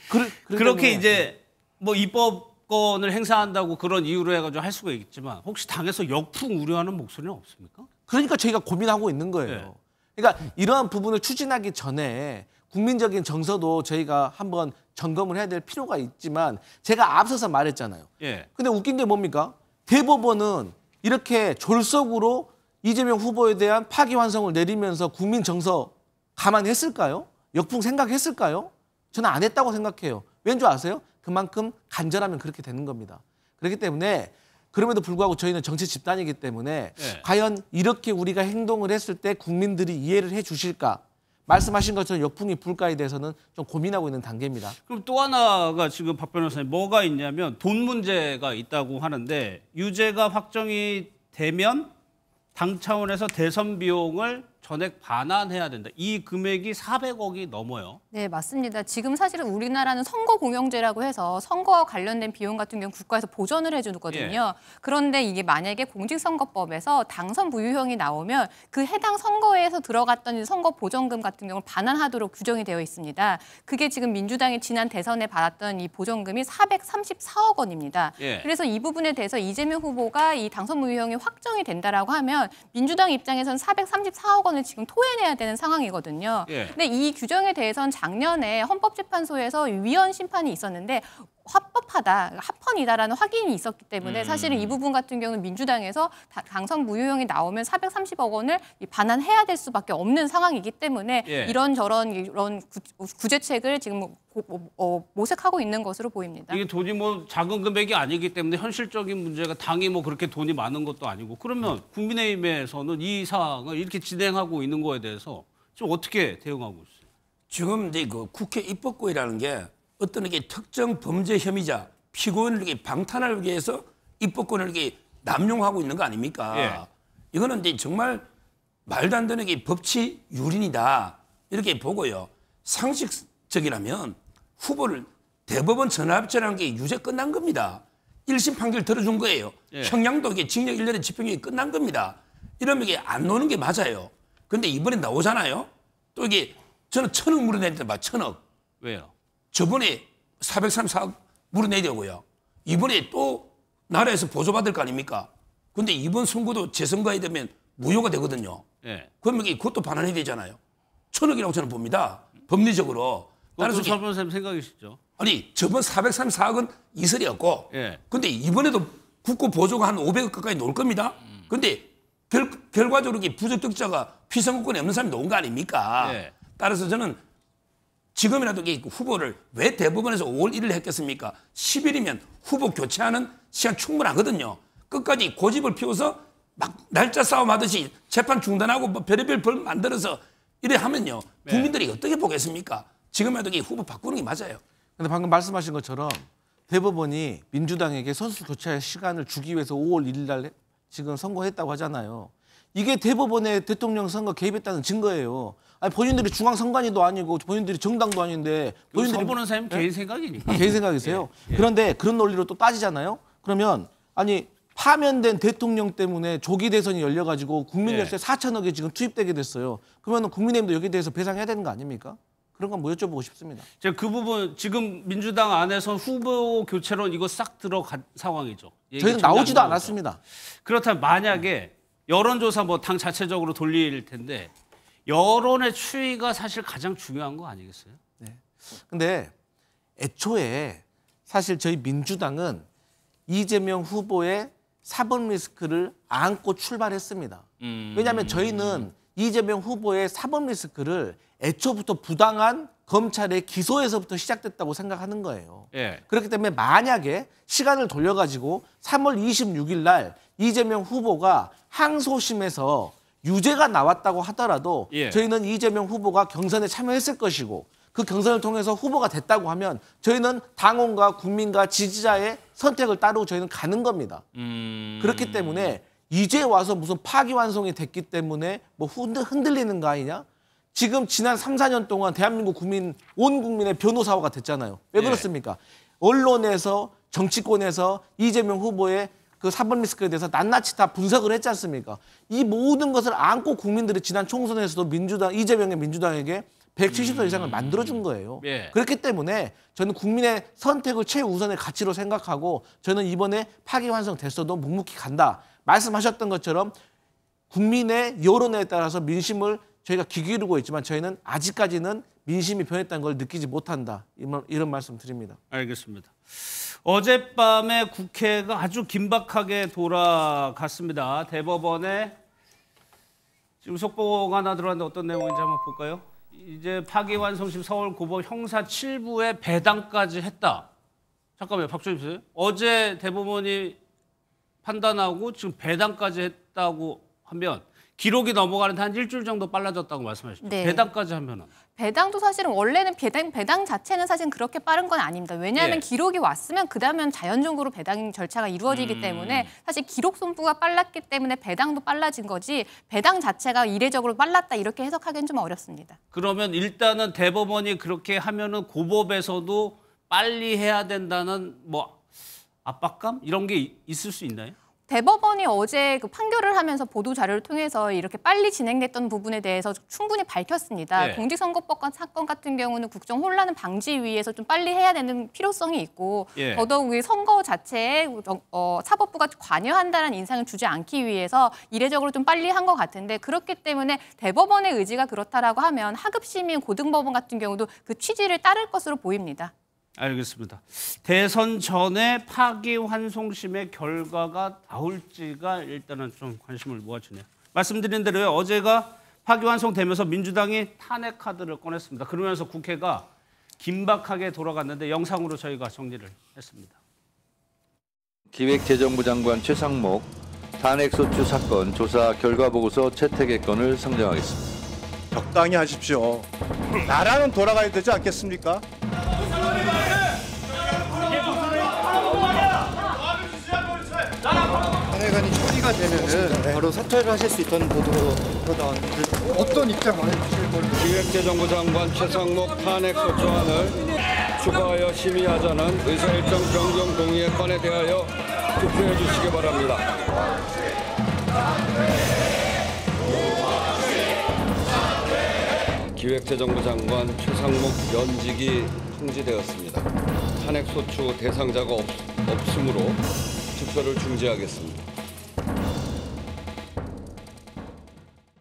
그렇게 이제 뭐 입법권을 행사한다고 그런 이유로 해가지고 할 수가 있겠지만 혹시 당에서 역풍 우려하는 목소리는 없습니까? 그러니까 저희가 고민하고 있는 거예요. 네. 그러니까 이러한 부분을 추진하기 전에 국민적인 정서도 저희가 한번 점검을 해야 될 필요가 있지만 제가 앞서서 말했잖아요. 예. 근데 웃긴 게 뭡니까? 대법원은 이렇게 졸속으로 이재명 후보에 대한 파기환송을 내리면서 국민 정서 감안했을까요? 역풍 생각했을까요? 저는 안 했다고 생각해요. 왠지 아세요? 그만큼 간절하면 그렇게 되는 겁니다. 그렇기 때문에 그럼에도 불구하고 저희는 정치 집단이기 때문에 과연 이렇게 우리가 행동을 했을 때 국민들이 이해를 해 주실까? 말씀하신 것처럼 역풍이 불까에 대해서는 좀 고민하고 있는 단계입니다. 그럼 또 하나가 지금 박 변호사님 뭐가 있냐면 돈 문제가 있다고 하는데 유죄가 확정이 되면 당 차원에서 대선 비용을 전액 반환해야 된다. 이 금액이 400억이 넘어요. 네, 맞습니다. 지금 사실은 우리나라는 선거공영제라고 해서 선거와 관련된 비용 같은 경우 국가에서 보전을 해주거든요. 그런데 이게 만약에 공직선거법에서 당선 무효형이 나오면 그 해당 선거에서 들어갔던 선거 보전금 같은 경우를 반환하도록 규정이 되어 있습니다. 그게 지금 민주당이 지난 대선에 받았던 이 보전금이 434억 원입니다. 그래서 이 부분에 대해서 이재명 후보가 이 당선 무효형이 확정이 된다라고 하면 민주당 입장에서는 434억 원을 지금 토해내야 되는 상황이거든요. 근데 이 규정에 대해서는 작년에 헌법재판소에서 위헌 심판이 있었는데 합법하다, 합헌이다라는 확인이 있었기 때문에 사실은 이 부분 같은 경우는 민주당에서 당선 무효형이 나오면 430억 원을 반환해야 될 수밖에 없는 상황이기 때문에 이런 구제책을 지금 모색하고 있는 것으로 보입니다. 이게 돈이 뭐 작은 금액이 아니기 때문에 현실적인 문제가 당이 뭐 그렇게 돈이 많은 것도 아니고 그러면 국민의힘에서는 이 사항을 이렇게 진행하고 있는 거에 대해서 지금 어떻게 대응하고 있어요? 지금 이제 그 국회 입법부라는 게 어떤 이게 특정 범죄 혐의자 피고인을 이렇게 방탄하기 위해서 입법권을 이렇게 남용하고 있는 거 아닙니까? 이거는 이제 정말 말도 안 되는 게 법치 유린이다 이렇게 보고요. 상식적이라면 후보를 대법원 전합제라는 게 유죄 끝난 겁니다. 1심 판결 들어준 거예요. 형량도 이게 징역 1년의 집행유예 끝난 겁니다. 이러면 이게 안 노는 게 맞아요. 그런데 이번에 나오잖아요. 또 이게 저는 1,000억 물어내는데 막 1,000억. 왜요? 저번에 434억 물어내려고요. 이번에 또 나라에서 보조받을 거 아닙니까? 근데 이번 선거도 재선거에 되면 무효가 되거든요. 그러면 그것도 반환이 되잖아요. 1,000억이라고 저는 봅니다. 법리적으로. 그것도 설 변호사님 생각이시죠? 아니 저번 434억은 이설이었고 근데 이번에도 국고 보조가 한 500억 가까이 나올 겁니다. 근데 결과적으로 부적격자가 피선거권이 없는 사람이 나온 거 아닙니까? 따라서 저는 지금이라도 후보를 왜 대법원에서 5월 1일 했겠습니까? 10일이면 후보 교체하는 시간 충분하거든요. 끝까지 고집을 피워서 막 날짜 싸움하듯이 재판 중단하고 뭐 별의별 벌 만들어서 이래 하면요. 국민들이 어떻게 보겠습니까? 지금이라도 후보 바꾸는 게 맞아요. 근데 방금 말씀하신 것처럼 대법원이 민주당에게 선수 교체할 시간을 주기 위해서 5월 1일 날 지금 선고했다고 하잖아요. 이게 대법원의 대통령 선거 개입했다는 증거예요. 아니 본인들이 중앙선관위도 아니고 본인들이 정당도 아닌데 본인들이 서 변호사님 개인 생각이니까. 개인 생각이세요. 그런데 그런 논리로 또 따지잖아요. 그러면 아니 파면된 대통령 때문에 조기 대선이 열려가지고 국민 열세 4천억이 지금 투입되게 됐어요. 그러면 국민의힘도 여기에 대해서 배상해야 되는 거 아닙니까? 그런 건 뭐 여쭤보고 싶습니다. 제가 그 부분 지금 민주당 안에서 후보 교체론 이거 싹 들어간 상황이죠. 저희는 나오지도 않았습니다. 그렇다면 만약에 여론조사 뭐 당 자체적으로 돌릴 텐데 여론의 추이가 사실 가장 중요한 거 아니겠어요? 네. 근데 애초에 사실 저희 민주당은 이재명 후보의 사법 리스크를 안고 출발했습니다. 왜냐하면 저희는 이재명 후보의 사법 리스크를 애초부터 부당한 검찰의 기소에서부터 시작됐다고 생각하는 거예요. 예. 그렇기 때문에 만약에 시간을 돌려가지고 3월 26일 날 이재명 후보가 항소심에서 유죄가 나왔다고 하더라도 예. 저희는 이재명 후보가 경선에 참여했을 것이고 그 경선을 통해서 후보가 됐다고 하면 저희는 당원과 국민과 지지자의 선택을 따르고 저희는 가는 겁니다. 그렇기 때문에 이제 와서 무슨 파기환송이 됐기 때문에 뭐 흔들리는 거 아니냐? 지금 지난 3, 4년 동안 대한민국 국민, 온 국민의 변호사가 됐잖아요. 왜 그렇습니까? 언론에서 정치권에서 이재명 후보의 그 사법 리스크에 대해서 낱낱이 다 분석을 했지 않습니까? 이 모든 것을 안고 국민들이 지난 총선에서도 이재명의 민주당에게 170석 이상을 만들어준 거예요. 예. 그렇기 때문에 저는 국민의 선택을 최우선의 가치로 생각하고 저는 이번에 파기환송 됐어도 묵묵히 간다. 말씀하셨던 것처럼 국민의 여론에 따라서 민심을 저희가 귀 기울이고 있지만 저희는 아직까지는 민심이 변했다는 걸 느끼지 못한다. 이런 말씀 드립니다. 알겠습니다. 어젯밤에 국회가 아주 긴박하게 돌아갔습니다. 대법원에 지금 속보가 하나 들어왔는데 어떤 내용인지 한번 볼까요? 이제 파기환송심 서울고법 형사 7부에 배당까지 했다. 잠깐만요. 박주임 씨. 어제 대법원이 판단하고 지금 배당까지 했다고 하면 기록이 넘어가는데 한 일주일 정도 빨라졌다고 말씀하셨죠. 네. 배당까지 하면은. 배당도 사실은 원래는 배당 자체는 사실 그렇게 빠른 건 아닙니다. 왜냐하면 예. 기록이 왔으면 그다음엔 자연적으로 배당 절차가 이루어지기 때문에 사실 기록 손부가 빨랐기 때문에 배당도 빨라진 거지 배당 자체가 이례적으로 빨랐다 이렇게 해석하기는 좀 어렵습니다. 그러면 일단은 대법원이 그렇게 하면은 고법에서도 빨리 해야 된다는 뭐 압박감 이런 게 있을 수 있나요? 대법원이 어제 그 판결을 하면서 보도 자료를 통해서 이렇게 빨리 진행됐던 부분에 대해서 충분히 밝혔습니다. 네. 공직선거법 사건 같은 경우는 국정 혼란을 방지 위해서 좀 빨리 해야 되는 필요성이 있고 예. 더더욱 이 선거 자체에 사법부가 관여한다는 인상을 주지 않기 위해서 이례적으로 좀 빨리 한 것 같은데 그렇기 때문에 대법원의 의지가 그렇다라고 하면 하급심인 고등법원 같은 경우도 그 취지를 따를 것으로 보입니다. 알겠습니다. 대선 전에 파기환송심의 결과가 나올지가 일단은 좀 관심을 모아주네요. 말씀드린 대로 어제가 파기환송되면서 민주당이 탄핵 카드를 꺼냈습니다. 그러면서 국회가 긴박하게 돌아갔는데 영상으로 저희가 정리를 했습니다. 기획재정부 장관 최상목 탄핵소추 사건 조사 결과보고서 채택의 건을 상정하겠습니다. 적당히 하십시오. 나라는 돌아가야 되지 않겠습니까? 탄핵안이 처리가 되면은 바로 사퇴를 하실 수 있다는 보도가 나왔는데 어떤 입장을 해주실 걸로? 기획재정부 장관 최상목 탄핵소추안을 추가하여 심의하자는 의사일정 변경 동의의 건에 대하여 투표해 주시기 바랍니다. 기획재정부 장관 최상목 면직이 통지되었습니다. 탄핵소추 대상자가 없으므로 투표를 중지하겠습니다.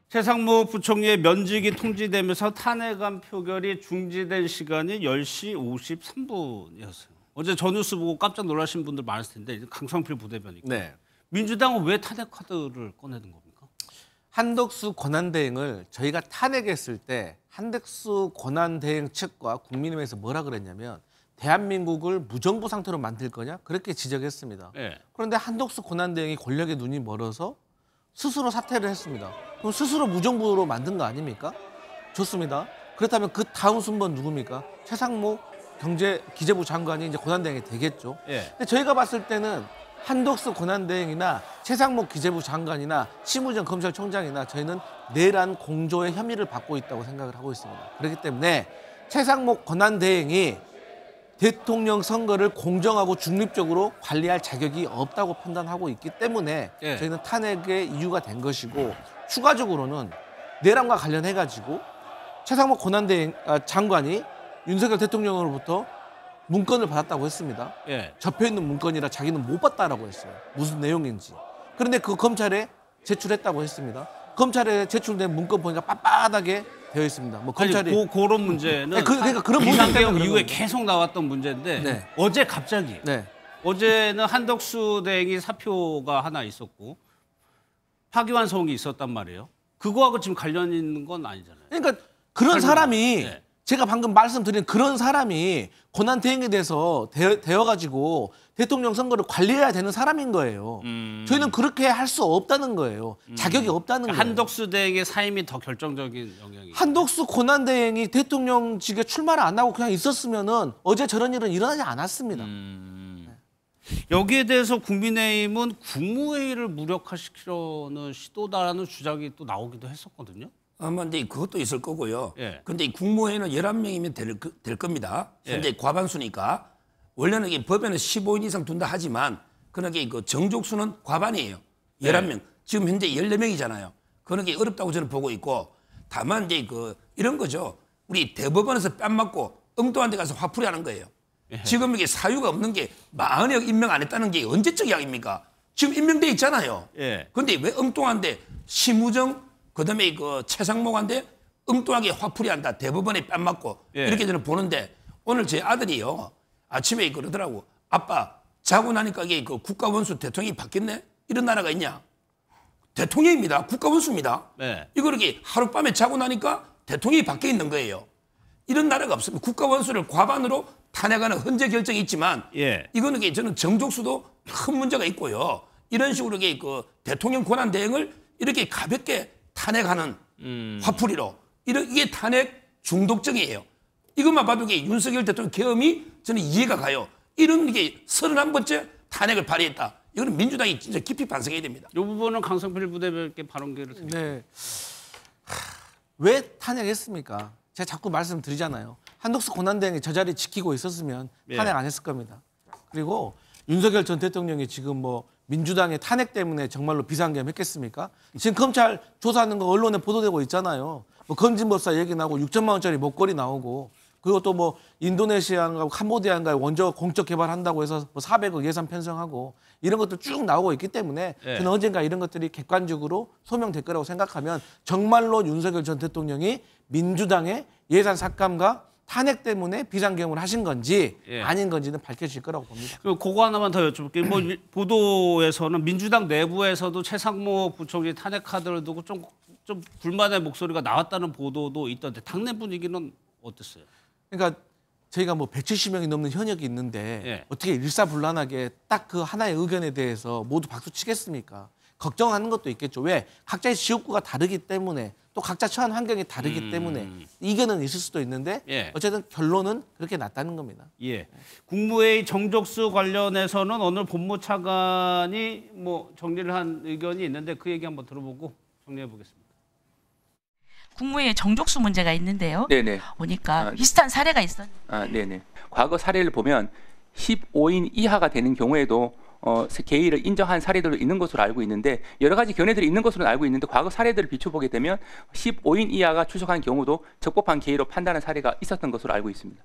최상목 부총리의 면직이 통지되면서 탄핵안 표결이 중지된 시간이 10시 53분이었어요. 어제 저 뉴스 보고 깜짝 놀라신 분들 많았을 텐데 강성필 부대변인. 네. 민주당은 왜 탄핵 카드를 꺼내는 겁니까? 한덕수 권한대행을 저희가 탄핵했을 때 한덕수 권한대행 측과 국민의힘에서 뭐라 그랬냐면 대한민국을 무정부 상태로 만들 거냐? 그렇게 지적했습니다. 네. 그런데 한덕수 권한대행이 권력에 눈이 멀어서 스스로 사퇴를 했습니다. 그럼 스스로 무정부로 만든 거 아닙니까? 좋습니다. 그렇다면 그 다음 순번 누굽니까? 최상목 기재부 장관이 이제 권한대행이 되겠죠. 네. 근데 저희가 봤을 때는 한덕수 권한대행이나 최상목 기재부 장관이나 심우정 검찰총장이나 저희는 내란 공조의 혐의를 받고 있다고 생각을 하고 있습니다. 그렇기 때문에 최상목 권한대행이 대통령 선거를 공정하고 중립적으로 관리할 자격이 없다고 판단하고 있기 때문에 예. 저희는 탄핵의 이유가 된 것이고 추가적으로는 내란과 관련해가지고 최상목 권한대행 장관이 윤석열 대통령으로부터 문건을 받았다고 했습니다. 예. 접혀있는 문건이라 자기는 못 봤다라고 했어요. 무슨 내용인지. 그런데 그 검찰에 제출했다고 했습니다. 검찰에 제출된 문건 보니까 빳빳하게 되어 있습니다. 뭐 검찰이 그런 문제는 네, 그러니까 그런 비상계엄 이후에 계속 나왔던 문제인데 네. 어제 갑자기 네. 어제는 한덕수 대행이 사표가 하나 있었고 파기환송이 있었단 말이에요. 그거하고 지금 관련 있는 건 아니잖아요. 그러니까 그런 사람이 네. 제가 방금 말씀드린 그런 사람이 권한대행에 대해서 되어가지고 대통령 선거를 관리해야 되는 사람인 거예요. 저희는 그렇게 할 수 없다는 거예요. 자격이 없다는 거예요. 한덕수 대행의 사임이 더 결정적인 영향이. 한덕수 권한대행이 대통령직에 출마를 안 하고 그냥 있었으면은 어제 저런 일은 일어나지 않았습니다. 여기에 대해서 국민의힘은 국무회의를 무력화시키려는 시도다라는 주장이 또 나오기도 했었거든요. 아마 근데 그것도 있을 거고요. 예. 근데 이 국무회의는 11명이면 될 겁니다. 현재 예. 과반수니까. 원래는 이 법에는 15인 이상 둔다 하지만 그러게 그 정족수는 과반이에요. 11명. 예. 지금 현재 14명이잖아요. 그런 게 어렵다고 저는 보고 있고 다만 이제 이런 거죠. 우리 대법원에서 뺨 맞고 엉뚱한 데 가서 화풀이 하는 거예요. 예. 지금 이게 사유가 없는 게 40여 임명 안 했다는 게 언제적 이야기입니까? 지금 임명돼 있잖아요. 예. 근데 왜 엉뚱한데 심우정 그다음에 그 최상목한테 엉뚱하게 화풀이한다. 대법원에 뺨 맞고 예. 이렇게 저는 보는데 오늘 제 아들이요 아침에 그러더라고. 아빠 자고 나니까 이게 그 국가원수 대통령이 바뀌었네. 이런 나라가 있냐? 대통령입니다. 국가원수입니다. 네. 이거 이렇게 하룻밤에 자고 나니까 대통령이 바뀌어 있는 거예요. 이런 나라가 없습니다. 국가원수를 과반으로 탄핵하는 헌재 결정이 있지만 예. 이거는 저는 정족수도 큰 문제가 있고요. 이런 식으로 그 대통령 권한 대행을 이렇게 가볍게 탄핵하는 화풀이로 이게 탄핵 중독적이에요. 이것만 봐도 이게 윤석열 대통령 계엄이 저는 이해가 가요. 이런 게 31번째 탄핵을 발의했다. 이거는 민주당이 진짜 깊이 반성해야 됩니다. 이 부분은 강성필 부대변인께 발언 기회를 드립니다. 네. 왜 탄핵했습니까? 제가 자꾸 말씀드리잖아요. 한덕수 권한대행이 저 자리 지키고 있었으면 탄핵 안 했을 겁니다. 그리고 윤석열 전 대통령이 지금 뭐 민주당의 탄핵 때문에 정말로 비상계엄 했겠습니까? 지금 검찰 조사하는 거 언론에 보도되고 있잖아요. 뭐 건진법사 얘기 나오고 6천만 원짜리 목걸이 나오고 그리고 또 뭐 인도네시아인가 캄보디아인가 원조 공적 개발한다고 해서 뭐 400억 예산 편성하고 이런 것들 쭉 나오고 있기 때문에 저는 언젠가 이런 것들이 객관적으로 소명될 거라고 생각하면 정말로 윤석열 전 대통령이 민주당의 예산 삭감과 탄핵 때문에 비상계엄을 하신 건지 아닌 건지는 밝혀질 거라고 봅니다. 그거 하나만 더 여쭤볼게요. 뭐 보도에서는 민주당 내부에서도 최상목 부총리 탄핵 카드를 두고 좀 불만의 목소리가 나왔다는 보도도 있던데 당내 분위기는 어땠어요? 그러니까 저희가 뭐 170명이 넘는 현역이 있는데 어떻게 일사불란하게 딱 그 하나의 의견에 대해서 모두 박수 치겠습니까? 걱정하는 것도 있겠죠. 왜? 각자의 지역구가 다르기 때문에 또 각자 처한 환경이 다르기 때문에 이견은 있을 수도 있는데 어쨌든 결론은 그렇게 났다는 겁니다. 예. 국무회의 정족수 관련해서는 오늘 법무차관이 뭐 정리를 한 의견이 있는데 그 얘기 한번 들어보고 정리해 보겠습니다. 국무회의 정족수 문제가 있는데요. 네네. 보니까 비슷한 사례가 있었는데. 네네. 과거 사례를 보면 15인 이하가 되는 경우에도 개의를 인정한 사례들도 있는 것으로 알고 있는데 여러 가지 견해들이 있는 것으로 알고 있는데 과거 사례들을 비춰보게 되면 15인 이하가 출석한 경우도 적법한 개의로 판단한 사례가 있었던 것으로 알고 있습니다.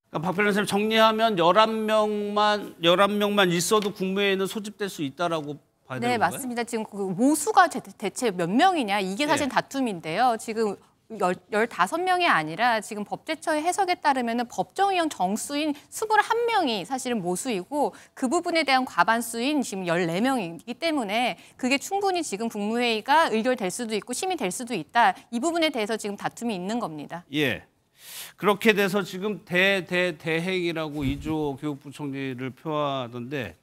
그러니까 박 변호사님 정리하면 11명만 있어도 국무회의는 소집될 수 있다라고 봐야 되는 네, 건가요? 맞습니다. 지금 그 모수가 대체 몇 명이냐 이게 사실 다툼인데요. 지금 15명이 아니라 지금 법제처의 해석에 따르면 법정형 정수인 21명이 사실은 모수이고 그 부분에 대한 과반수인 지금 14명이기 때문에 그게 충분히 지금 국무회의가 의결될 수도 있고 심의될 수도 있다. 이 부분에 대해서 지금 다툼이 있는 겁니다. 예. 그렇게 돼서 지금 대행이라고 이주호 교육부총리를 표하던데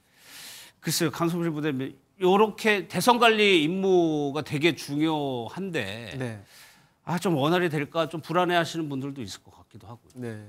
글쎄요. 강성필 부대변인 이렇게 대선 관리 임무가 되게 중요한데 좀 원활히 될까 좀 불안해하시는 분들도 있을 것 같기도 하고요. 네.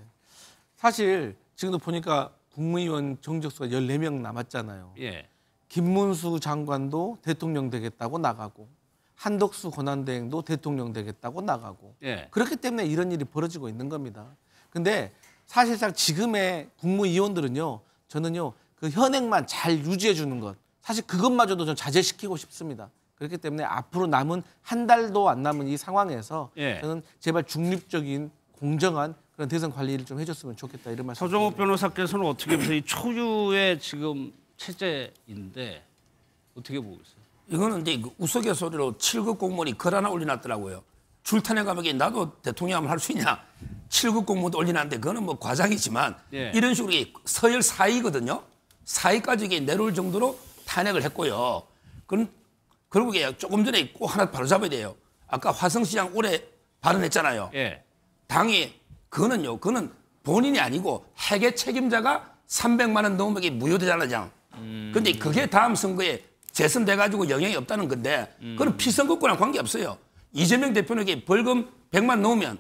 사실 지금도 보니까 국무위원 정적수가 14명 남았잖아요. 예. 김문수 장관도 대통령 되겠다고 나가고 한덕수 권한대행도 대통령 되겠다고 나가고 그렇기 때문에 이런 일이 벌어지고 있는 겁니다. 근데 사실상 지금의 국무위원들은요. 저는요. 그 현행만 잘 유지해 주는 것 사실 그것마저도 좀 자제시키고 싶습니다. 그렇기 때문에 앞으로 남은 한 달도 안 남은 이 상황에서 저는 제발 중립적인 공정한 그런 대선 관리를 좀 해줬으면 좋겠다 이런 말씀. 서정욱 변호사께서는 어떻게 보세요? 이 초유의 지금 체제인데 어떻게 보고 있어요? 이거는 이제 우스갯소리로 7급 공무원이 글 하나 올려놨더라고요. 줄탄핵 감옥에 나도 대통령 하면 할 수 있냐? 7급 공무원도 올려놨는데 그거는 뭐 과장이지만 이런 식으로 서열 4위거든요. 4위까지 내려올 정도로 탄핵을 했고요. 그리고 조금 전에 꼭 하나 바로잡아야 돼요. 아까 화성시장 올해 발언했잖아요. 예. 당이 그거는 본인이 아니고 회계 책임자가 300만 원 넘으면 이게 무효되잖아요. 근데 그게 다음 선거에 재선돼가지고 영향이 없다는 건데 그건 피선거권랑 관계없어요. 이재명 대표는 벌금 100만 넘으면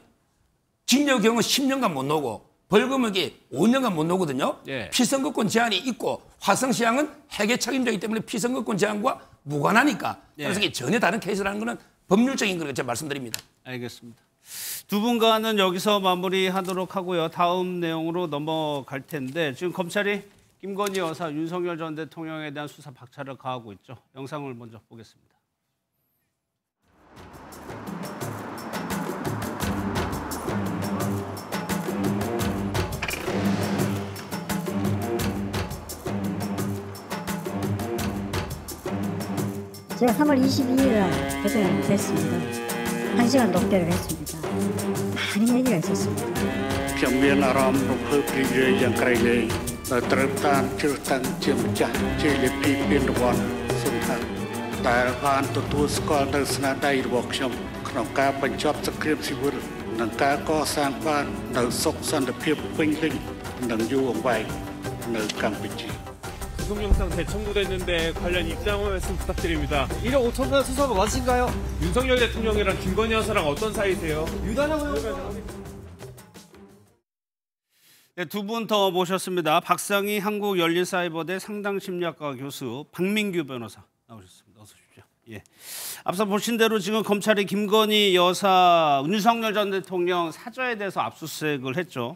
징역형은 10년간 못 나오고 벌금은 5년간 못 나오거든요. 예. 피선거권 제한이 있고 화성시장은 회계 책임자이기 때문에 피선거권 제한과 무관하니까 그래서 이게 전혀 다른 케이스라는 거는 법률적인 거라고 제가 말씀드립니다. 알겠습니다. 두 분과는 여기서 마무리하도록 하고요. 다음 내용으로 넘어갈 텐데 지금 검찰이 김건희 여사, 윤석열 전 대통령에 대한 수사 박차를 가하고 있죠. 영상을 먼저 보겠습니다. 제가 3월 22일에 개선을 됐습니다. 1시간 넘게를 했습니다. 많은 얘기가 있었습니다. ខ្ញុំមានអារម្មណ៍រំភើបរីករាយយ៉ាងក្រៃលែងដែលត្រូវតាមជ្រើសតាំងជាម្ចាស់ជ័យលាភីពានរង្វាន់សុនថាដែលបានទទួលស្គាល់នៅស្នាដៃរបស់ខ្ញុំក្នុងការបញ្ចប់សង្គ្រាមស៊ីវិលនិងការកសាងបាននៅសុខសន្តិភាពពេញលេញនិងយូរអង្វែងនៅកម្ពុជា 구속 영상 재청구됐는데 관련 입장 말씀 부탁드립니다. 1억 5천만 수사가 맞으신가요? 윤석열 대통령이랑 김건희 여사랑 어떤 사이세요? 유단하고요. 네, 두 분 더 모셨습니다. 박상희 한국열린사이버대 상당심리학과 교수 박민규 변호사 나오셨습니다. 어서 오십시오. 예. 앞서 보신 대로 지금 검찰이 김건희 여사, 윤석열 전 대통령 사저에 대해서 압수수색을 했죠.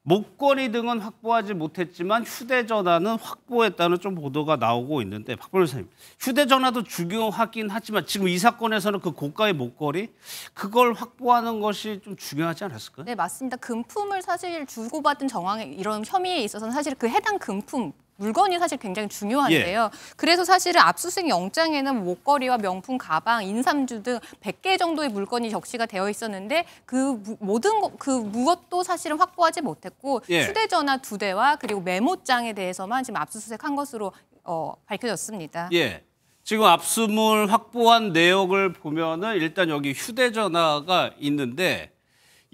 목걸이 등은 확보하지 못했지만 휴대전화는 확보했다는 좀 보도가 나오고 있는데 박 변호사님, 휴대전화도 중요하긴 하지만 지금 이 사건에서는 그 고가의 목걸이 그걸 확보하는 것이 좀 중요하지 않았을까요? 네, 맞습니다. 금품을 사실 주고받은 정황에 이런 혐의에 있어서는 사실 그 해당 금품 물건이 사실 굉장히 중요한데요. 그래서 사실은 압수수색 영장에는 목걸이와 명품, 가방, 인삼주 등 100개 정도의 물건이 적시가 되어 있었는데 그 무엇도 사실은 확보하지 못했고 휴대전화 2대와 그리고 메모장에 대해서만 지금 압수수색한 것으로 밝혀졌습니다. 예. 지금 압수물 확보한 내역을 보면은 일단 여기 휴대전화가 있는데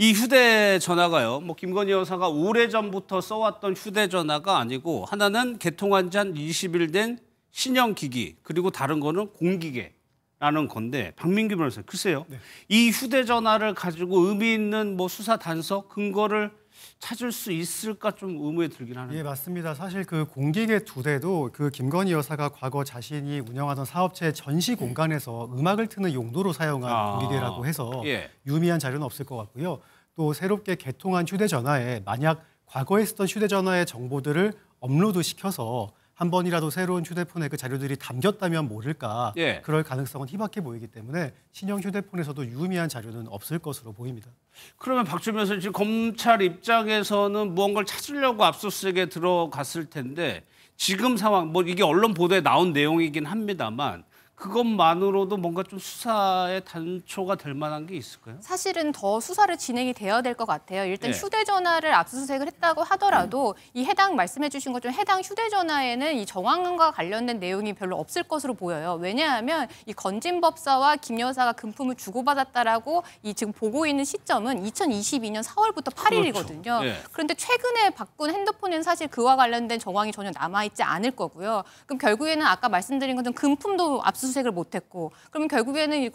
이 휴대전화가요, 뭐 김건희 여사가 오래전부터 써왔던 휴대전화가 아니고 하나는 개통한 지 한 20일 된 신형기기, 그리고 다른 거는 공기계라는 건데 박민규 변호사, 글쎄요. 이 휴대전화를 가지고 의미 있는 뭐 수사 단서, 근거를 찾을 수 있을까 좀 의문이 들긴 하는데. 예, 맞습니다. 사실 그 공기계 2대도 그 김건희 여사가 과거 자신이 운영하던 사업체 전시 공간에서 음악을 트는 용도로 사용한 공기계라고 해서 유의미한 자료는 없을 것 같고요. 또 새롭게 개통한 휴대전화에 만약 과거에 쓰던 휴대전화의 정보들을 업로드 시켜서 한 번이라도 새로운 휴대폰에 그 자료들이 담겼다면 모를까 그럴 가능성은 희박해 보이기 때문에 신형 휴대폰에서도 유의미한 자료는 없을 것으로 보입니다. 그러면 박준 변호사, 지금 검찰 입장에서는 무언가를 찾으려고 압수수색에 들어갔을 텐데 지금 상황, 뭐 이게 언론 보도에 나온 내용이긴 합니다만 그것만으로도 뭔가 좀 수사의 단초가 될 만한 게 있을까요? 사실은 더 수사를 진행이 되어야 될 것 같아요. 일단 휴대전화를 압수수색을 했다고 하더라도 이 해당 말씀해 주신 것처럼 해당 휴대전화에는 이 정황과 관련된 내용이 별로 없을 것으로 보여요. 왜냐하면 이 건진법사와 김 여사가 금품을 주고받았다라고 이 지금 보고 있는 시점은 2022년 4월부터 8일이거든요. 그런데 최근에 바꾼 핸드폰에는 사실 그와 관련된 정황이 전혀 남아있지 않을 거고요. 그럼 결국에는 아까 말씀드린 것처럼 금품도 압수수색을 못했고, 그러면 결국에는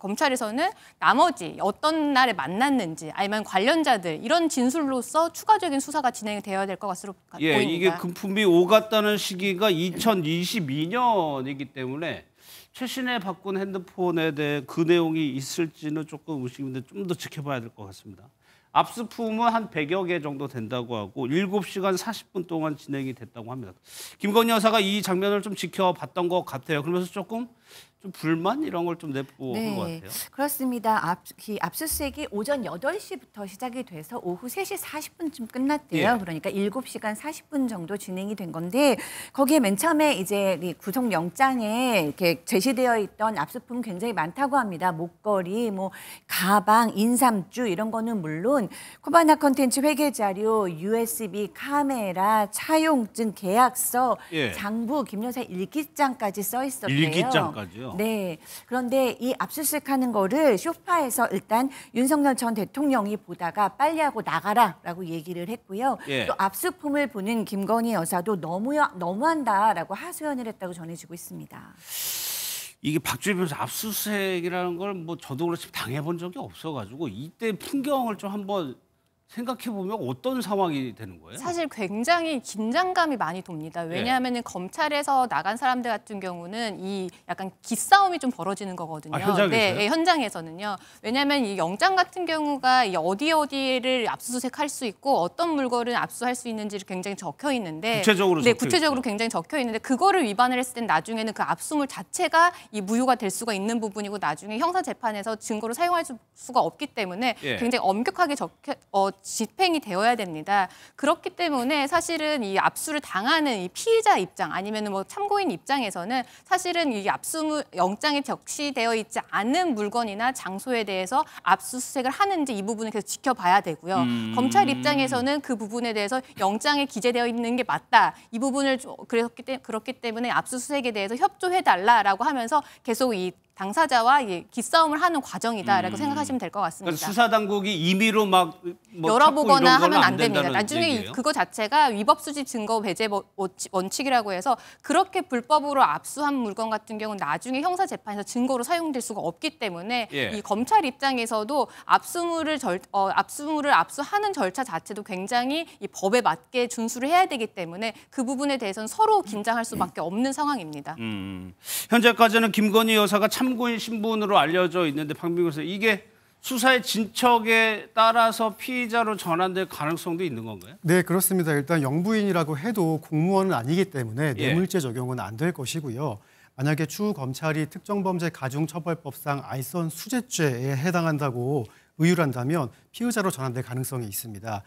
검찰에서는 나머지 어떤 날에 만났는지 아니면 관련자들 이런 진술로서 추가적인 수사가 진행되어야 될 것 같으로 보입니다. 이게 금품이 오갔다는 시기가 2022년이기 때문에 최신에 바꾼 핸드폰에 대해 그 내용이 있을지는 조금 의심인데 좀 더 지켜봐야 될 것 같습니다. 압수품은 한 100여 개 정도 된다고 하고 7시간 40분 동안 진행이 됐다고 합니다. 김건희 여사가 이 장면을 좀 지켜봤던 것 같아요. 그러면서 조금 좀 불만 이런 걸 좀 내포한 것 같아요. 그렇습니다. 압수수색이 오전 8시부터 시작이 돼서 오후 3시 40분쯤 끝났대요. 그러니까 7시간 40분 정도 진행이 된 건데 거기에 맨 처음에 이제 구속영장에 이렇게 제시되어 있던 압수품 굉장히 많다고 합니다. 목걸이, 뭐 가방, 인삼주 이런 거는 물론 코바나 컨텐츠 회계 자료, USB 카메라, 차용증, 계약서, 장부, 김 여사 일기장까지 써 있었대요. 일기장까지요? 네. 그런데 이 압수수색하는 거를 소파에서 일단 윤석열 전 대통령이 보다가 빨리 하고 나가라라고 얘기를 했고요. 예. 또 압수품을 보는 김건희 여사도 너무한다라고 하소연을 했다고 전해지고 있습니다. 이게 박주희 변호사 압수수색이라는 걸 뭐 저도 그렇지 당해본 적이 없어가지고 이때 풍경을 좀 한번 생각해보면 어떤 상황이 되는 거예요? 사실 굉장히 긴장감이 많이 돕니다. 왜냐하면 검찰에서 나간 사람들 같은 경우는 이 약간 기싸움이 좀 벌어지는 거거든요. 현장에서요? 네, 현장에서는요. 왜냐하면 이 영장 같은 경우가 어디를 압수수색할 수 있고 어떤 물건을 압수할 수 있는지를 굉장히 적혀 있는데 구체적으로 굉장히 적혀 있는데 그거를 위반을 했을 땐 나중에는 그 압수물 자체가 이 무효가 될 수가 있는 부분이고 나중에 형사 재판에서 증거로 사용할 수가 없기 때문에 굉장히 엄격하게 집행이 되어야 됩니다. 그렇기 때문에 사실은 이 압수를 당하는 이 피의자 입장 아니면 뭐 참고인 입장에서는 사실은 이 압수물 영장에 적시되어 있지 않은 물건이나 장소에 대해서 압수수색을 하는지 이 부분을 계속 지켜봐야 되고요. 검찰 입장에서는 그 부분에 대해서 영장에 기재되어 있는 게 맞다. 이 부분을 그렇기 때문에 압수수색에 대해서 협조해달라라고 하면서 계속 이 당사자와 기싸움을 하는 과정이다라고 생각하시면 될 것 같습니다. 그러니까 수사 당국이 임의로 막 열어보거나 하면 안 됩니다. 나중에 얘기예요? 그거 자체가 위법 수집 증거 배제 원칙이라고 해서 그렇게 불법으로 압수한 물건 같은 경우는 나중에 형사 재판에서 증거로 사용될 수가 없기 때문에 이 검찰 입장에서도 압수물을 압수하는 절차 자체도 굉장히 이 법에 맞게 준수를 해야 되기 때문에 그 부분에 대해서는 서로 긴장할 수밖에 없는 상황입니다. 현재까지는 김건희 여사가 참고인 신분으로 알려져 있는데 박민규 교수 이게 수사의 진척에 따라서 피의자로 전환될 가능성도 있는 건가요? 네, 그렇습니다. 일단 영부인이라고 해도 공무원은 아니기 때문에 뇌물죄 적용은 안 될 것이고요. 만약에 추후 검찰이 특정범죄 가중처벌법상 알선 수재죄에 해당한다고 의율 한다면 피의자로 전환될 가능성이 있습니다.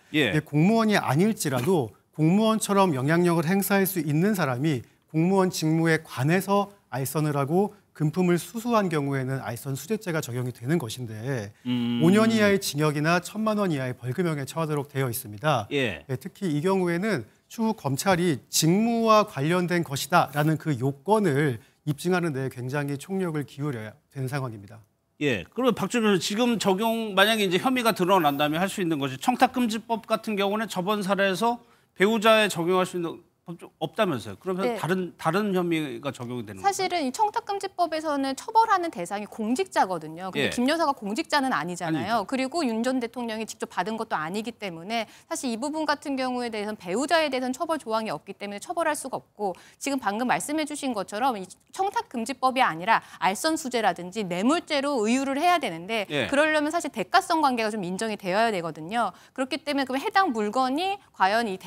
공무원이 아닐지라도 공무원처럼 영향력을 행사할 수 있는 사람이 공무원 직무에 관해서 알선을 하고 금품을 수수한 경우에는 알선 수재죄가 적용이 되는 것인데 5년 이하의 징역이나 1,000만 원 이하의 벌금형에 처하도록 되어 있습니다. 특히 이 경우에는 추후 검찰이 직무와 관련된 것이다라는 그 요건을 입증하는 데 굉장히 총력을 기울여야 되는 상황입니다. 그러면 박주희 변호사 지금 만약에 이제 혐의가 드러난다면 할 수 있는 것이 청탁금지법 같은 경우는 저번 사례에서 배우자에 적용할 수 있는 없다면서요? 그러면 다른 혐의가 적용이 되는 거예요? 사실은 이 청탁금지법에서는 처벌하는 대상이 공직자거든요. 근데 김 여사가 공직자는 아니잖아요. 그리고 윤 전 대통령이 직접 받은 것도 아니기 때문에 사실 이 부분 같은 경우에 대해서는 배우자에 대해서는 처벌 조항이 없기 때문에 처벌할 수가 없고 지금 방금 말씀해 주신 것처럼 이 청탁금지법이 아니라 알선수재라든지 뇌물죄로 의율을 해야 되는데 그러려면 사실 대가성 관계가 좀 인정이 되어야 되거든요. 그렇기 때문에 그럼 해당 물건이 과연 이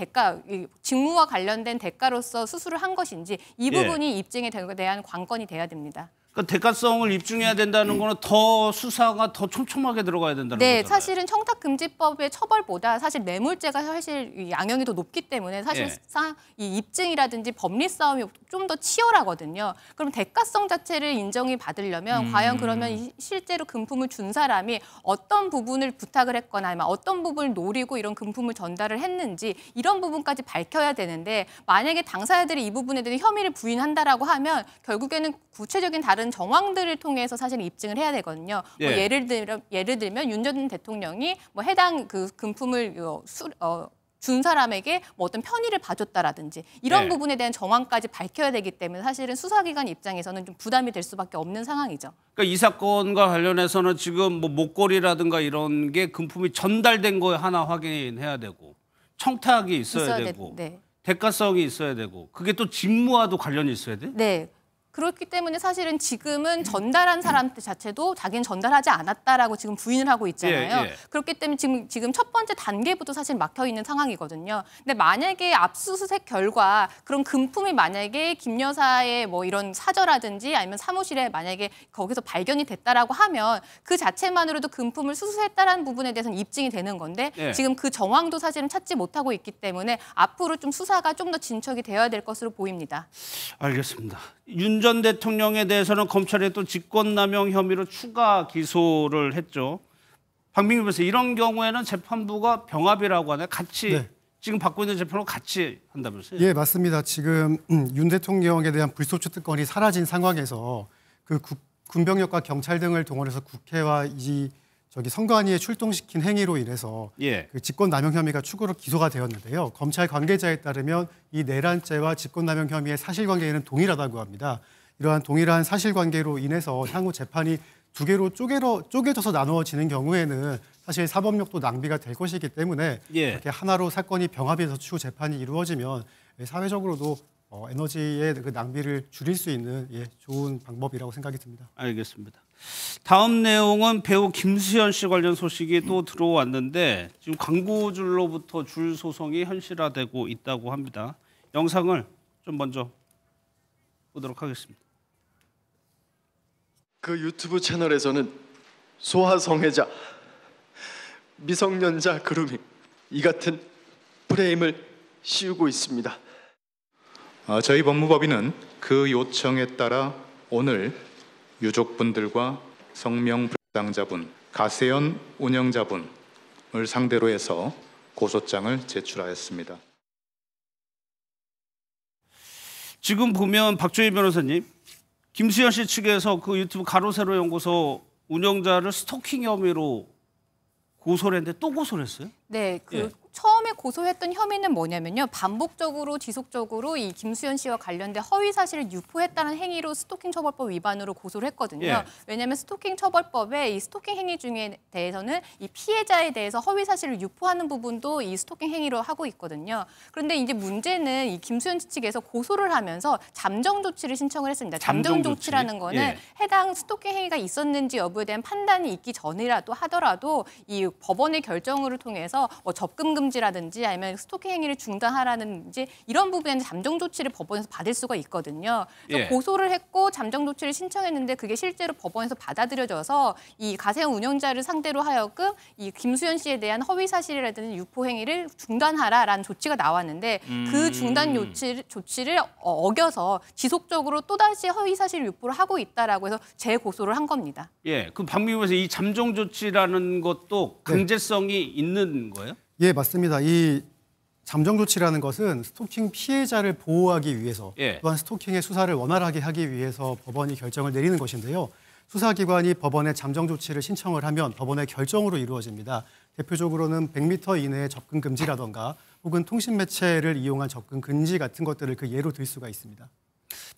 직무와 관련된 대가로서 수수를 한 것인지 이 부분이 입증에 대한 관건이 돼야 됩니다. 그러니까 대가성을 입증해야 된다는 거는 더 수사가 더 촘촘하게 들어가야 된다는 거잖아요. 사실은 청탁금지법의 처벌보다 사실 뇌물죄가 사실 양형이 더 높기 때문에 사실상 이 입증이라든지 법리 싸움이 좀 더 치열하거든요. 그럼 대가성 자체를 인정이 받으려면 과연 그러면 실제로 금품을 준 사람이 어떤 부분을 부탁을 했거나 아니면 어떤 부분을 노리고 이런 금품을 전달을 했는지 이런 부분까지 밝혀야 되는데 만약에 당사자들이 이 부분에 대해 혐의를 부인한다라고 하면 결국에는 구체적인 다른 정황들을 통해서 사실 입증을 해야 되거든요. 예를 들면 윤 전 대통령이 뭐 해당 그 금품을 준 사람에게 뭐 어떤 편의를 봐줬다라든지 이런 부분에 대한 정황까지 밝혀야 되기 때문에 사실은 수사기관 입장에서는 좀 부담이 될 수밖에 없는 상황이죠. 그러니까 이 사건과 관련해서는 지금 뭐 목걸이라든가 이런 게 금품이 전달된 거 하나 확인해야 되고 청탁이 있어야 되고 대가성이 있어야 되고 그게 또 직무와도 관련이 있어야 돼? 그렇기 때문에 사실은 지금은 전달한 사람 자체도 자기는 전달하지 않았다라고 지금 부인을 하고 있잖아요. 그렇기 때문에 지금 첫 번째 단계부터 사실 막혀 있는 상황이거든요. 근데 만약에 압수수색 결과 그런 금품이 만약에 김 여사의 뭐 이런 사저라든지 아니면 사무실에 만약에 거기서 발견이 됐다라고 하면 그 자체만으로도 금품을 수수했다라는 부분에 대해서는 입증이 되는 건데 지금 그 정황도 사실은 찾지 못하고 있기 때문에 앞으로 좀 수사가 좀 더 진척이 되어야 될 것으로 보입니다. 알겠습니다. 윤 전 대통령에 대해서는 검찰이 또 직권남용 혐의로 추가 기소를 했죠. 박민규 변호사 이런 경우에는 재판부가 병합이라고 하나요? 같이 지금 받고 있는 재판으로 같이 한다면서요? 맞습니다. 지금 윤 대통령에 대한 불소추 특권이 사라진 상황에서 군병력과 경찰 등을 동원해서 국회와 선관위에 출동시킨 행위로 인해서 그 직권남용 혐의가 추가로 기소가 되었는데요. 검찰 관계자에 따르면 이 내란죄와 직권남용 혐의의 사실관계는 동일하다고 합니다. 이러한 동일한 사실관계로 인해서 향후 재판이 두 개로 쪼개져서 나누어지는 경우에는 사실 사법력도 낭비가 될 것이기 때문에 이렇게 하나로 사건이 병합해서 추후 재판이 이루어지면 사회적으로도 에너지의 그 낭비를 줄일 수 있는 좋은 방법이라고 생각이 듭니다. 알겠습니다. 다음 내용은 배우 김수현 씨 관련 소식이 또 들어왔는데 지금 광고주로부터 줄 소송이 현실화되고 있다고 합니다. 영상을 좀 먼저 보도록 하겠습니다. 그 유튜브 채널에서는 소아성애자, 미성년자 그루밍 이 같은 프레임을 씌우고 있습니다. 저희 법무법인은 그 요청에 따라 오늘 유족분들과 성명불상자분, 가세연 운영자분을 상대로 해서 고소장을 제출하였습니다. 지금 보면 박주희 변호사님, 김수현 씨 측에서 그 유튜브 가로세로 연구소 운영자를 스토킹 혐의로 고소를 했는데 또 고소를 했어요? 네, 처음에 고소했던 혐의는 뭐냐면요. 반복적으로 지속적으로 이 김수현 씨와 관련된 허위 사실을 유포했다는 행위로 스토킹 처벌법 위반으로 고소를 했거든요. 왜냐하면 스토킹 처벌법에 이 스토킹 행위 중에 대해서는 이 피해자에 대해서 허위 사실을 유포하는 부분도 이 스토킹 행위로 하고 있거든요. 그런데 이제 문제는 이 김수현 씨 측에서 고소를 하면서 잠정 조치를 신청을 했습니다. 잠정 조치라는 거는 해당 스토킹 행위가 있었는지 여부에 대한 판단이 있기 전이라도 하더라도 이 법원의 결정을 통해서 뭐 접근 금지라든지 아니면 스토킹 행위를 중단하라든지 이런 부분에는 잠정 조치를 법원에서 받을 수가 있거든요. 그래서 고소를 했고 잠정 조치를 신청했는데 그게 실제로 법원에서 받아들여져서 이 가세형 운영자를 상대로 하여금 이 김수현 씨에 대한 허위 사실이라든지 유포 행위를 중단하라라는 조치가 나왔는데 그 중단 조치를 어겨서 지속적으로 또다시 허위 사실 유포를 하고 있다라고 해서 재고소를 한 겁니다. 그 방미부에서 이 잠정 조치라는 것도 강제성이 있는 거예요? 예, 맞습니다. 이 잠정 조치라는 것은 스토킹 피해자를 보호하기 위해서 또한 스토킹의 수사를 원활하게 하기 위해서 법원이 결정을 내리는 것인데요. 수사기관이 법원에 잠정 조치를 신청을 하면 법원의 결정으로 이루어집니다. 대표적으로는 100m 이내의 접근 금지라던가 혹은 통신 매체를 이용한 접근 금지 같은 것들을 그 예로 들 수가 있습니다.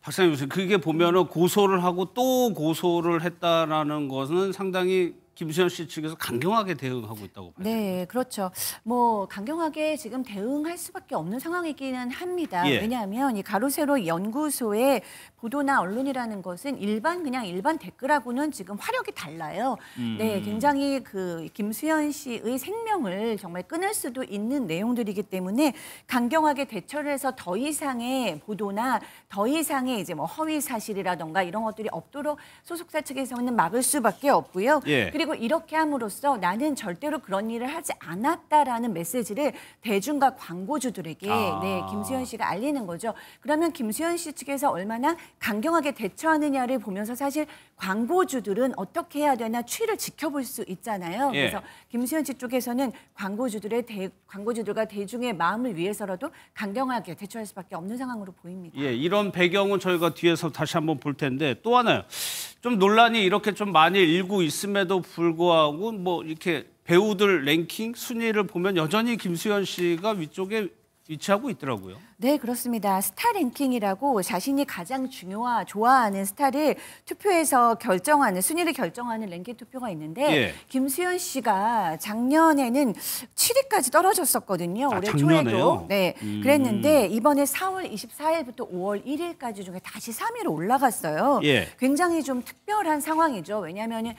박사님, 그게 보면은 고소를 하고 또 고소를 했다라는 것은 상당히 김수현 씨 측에서 강경하게 대응하고 있다고 봐요. 네, 그렇죠. 뭐 강경하게 지금 대응할 수밖에 없는 상황이기는 합니다. 왜냐하면 이 가로세로 연구소의 보도나 언론이라는 것은 그냥 일반 댓글하고는 지금 화력이 달라요. 네, 굉장히 그 김수현 씨의 생명을 정말 끊을 수도 있는 내용들이기 때문에 강경하게 대처를 해서 더 이상의 보도나 더 이상의 이제 뭐 허위 사실이라던가 이런 것들이 없도록 소속사 측에서는 막을 수밖에 없고요. 그리고 이렇게 함으로써 나는 절대로 그런 일을 하지 않았다라는 메시지를 대중과 광고주들에게 김수현 씨가 알리는 거죠. 그러면 김수현 씨 측에서 얼마나 강경하게 대처하느냐를 보면서 사실 광고주들은 어떻게 해야 되나 추이를 지켜볼 수 있잖아요. 그래서 김수현 씨 쪽에서는 광고주들과 대중의 마음을 위해서라도 강경하게 대처할 수밖에 없는 상황으로 보입니다. 이런 배경은 저희가 뒤에서 다시 한번 볼 텐데 또 하나요. 좀 논란이 이렇게 좀 많이 일고 있음에도 불구하고 뭐 이렇게 배우들 랭킹 순위를 보면 여전히 김수현 씨가 위쪽에 위치하고 있더라고요. 네, 그렇습니다. 스타 랭킹이라고 자신이 가장 좋아하는 스타를 투표해서 순위를 결정하는 랭킹 투표가 있는데 김수현 씨가 작년에는 7위까지 떨어졌었거든요. 올해 초에도. 네, 그랬는데 이번에 4월 24일부터 5월 1일까지 중에 다시 3위로 올라갔어요. 굉장히 좀 특별한 상황이죠. 왜냐하면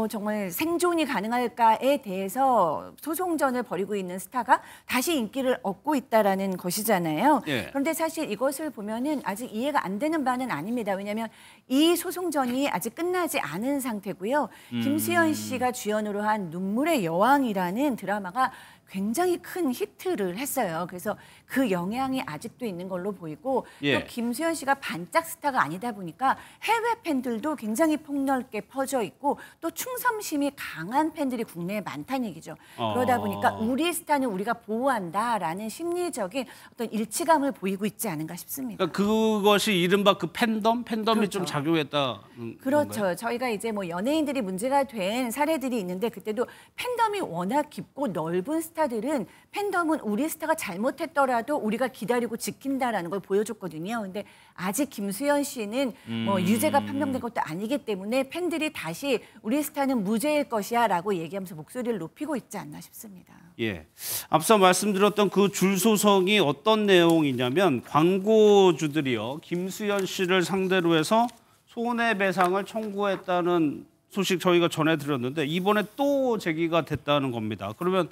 정말 생존이 가능할까에 대해서 소송전을 벌이고 있는 스타가 다시 인기를 얻고 있다라는 것이잖아요. 그런데 사실 이것을 보면은 아직 이해가 안 되는 바는 아닙니다. 왜냐하면 이 소송전이 아직 끝나지 않은 상태고요. 김수현 씨가 주연으로 한 눈물의 여왕이라는 드라마가 굉장히 큰 히트를 했어요. 그래서 그 영향이 아직도 있는 걸로 보이고 예. 또 김수현 씨가 반짝 스타가 아니다 보니까 해외 팬들도 굉장히 폭넓게 퍼져 있고 또 충성심이 강한 팬들이 국내에 많다는 얘기죠. 그러다 보니까 우리 스타는 우리가 보호한다라는 심리적인 어떤 일치감을 보이고 있지 않은가 싶습니다. 그러니까 그것이 이른바 그 팬덤이 그렇죠. 좀 작용했다. 그렇죠. 건가요? 저희가 이제 뭐 연예인들이 문제가 된 사례들이 있는데 그때도 팬덤이 워낙 깊고 넓은 스타들은 팬덤은 우리 스타가 잘못했더라도 우리가 기다리고 지킨다라는 걸 보여줬거든요. 근데 아직 김수현 씨는 뭐 유죄가 판명된 것도 아니기 때문에 팬들이 다시 우리 스타는 무죄일 것이야라고 얘기하면서 목소리를 높이고 있지 않나 싶습니다. 예. 앞서 말씀드렸던 그 줄 소송이 어떤 내용이냐면 광고주들이요. 김수현 씨를 상대로 해서 손해배상을 청구했다는 소식 저희가 전해드렸는데 이번에 또 제기가 됐다는 겁니다. 그러면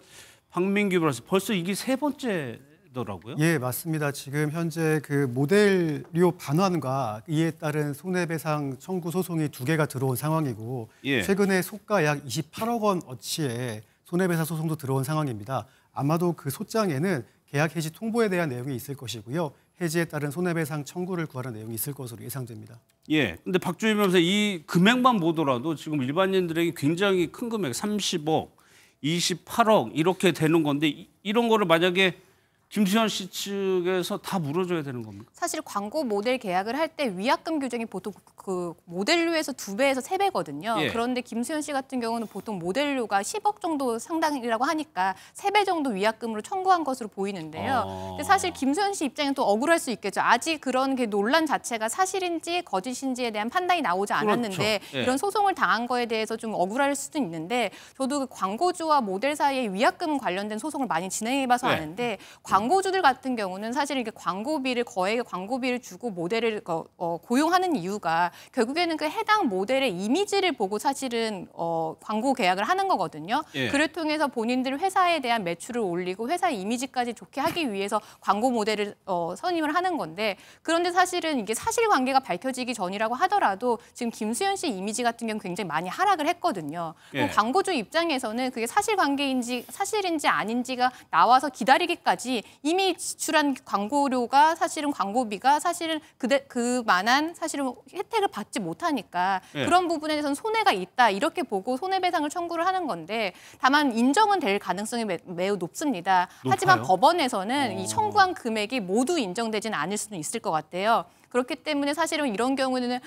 박민규 변호사 벌써 이게 세 번째더라고요. 예, 맞습니다. 지금 현재 그 모델료 반환과 이에 따른 손해배상 청구 소송이 2개가 들어온 상황이고 예. 최근에 소가 약 28억 원 어치의 손해배상 소송도 들어온 상황입니다. 아마도 그 소장에는 계약 해지 통보에 대한 내용이 있을 것이고요. 해지에 따른 손해배상 청구를 구하는 내용이 있을 것으로 예상됩니다. 예. 근데 박주희 변호사 이 금액만 보더라도 지금 일반인들에게 굉장히 큰 금액 30억, 28억 이렇게 되는 건데 이런 거를 만약에 김수현 씨 측에서 다 물어줘야 되는 겁니까? 사실 광고 모델 계약을 할 때 위약금 규정이 보통 그 모델료에서 2배에서 3배거든요. 예. 그런데 김수현 씨 같은 경우는 보통 모델료가 10억 정도 상당이라고 하니까 3배 정도 위약금으로 청구한 것으로 보이는데요. 근데 사실 김수현 씨 입장에는 또 억울할 수 있겠죠. 아직 그런 게 논란 자체가 사실인지 거짓인지에 대한 판단이 나오지 않았는데 그렇죠. 예. 이런 소송을 당한 거에 대해서 좀 억울할 수도 있는데 저도 그 광고주와 모델 사이에 위약금 관련된 소송을 많이 진행해봐서 예. 아는데 광고주들 같은 경우는 사실 이렇게 광고비를 거액의 광고비를 주고 모델을 고용하는 이유가 결국에는 그 해당 모델의 이미지를 보고 사실은 광고 계약을 하는 거거든요. 예. 그를 통해서 본인들 회사에 대한 매출을 올리고 회사의 이미지까지 좋게 하기 위해서 광고 모델을 선임을 하는 건데 그런데 사실은 이게 사실관계가 밝혀지기 전이라고 하더라도 지금 김수현 씨 이미지 같은 경우는 굉장히 많이 하락을 했거든요. 예. 그럼 광고주 입장에서는 그게 사실관계인지 사실인지 아닌지가 나와서 기다리기까지 이미 지출한 광고료가 사실은 광고비가 사실은 그만한 사실은 혜택을 받지 못하니까 예. 그런 부분에 대해서는 손해가 있다 이렇게 보고 손해배상을 청구를 하는 건데 다만 인정은 될 가능성이 매우 높습니다. 하지만 높아요? 법원에서는 이 청구한 금액이 모두 인정되지는 않을 수는 있을 것 같아요. 그렇기 때문에 사실은 이런 경우에는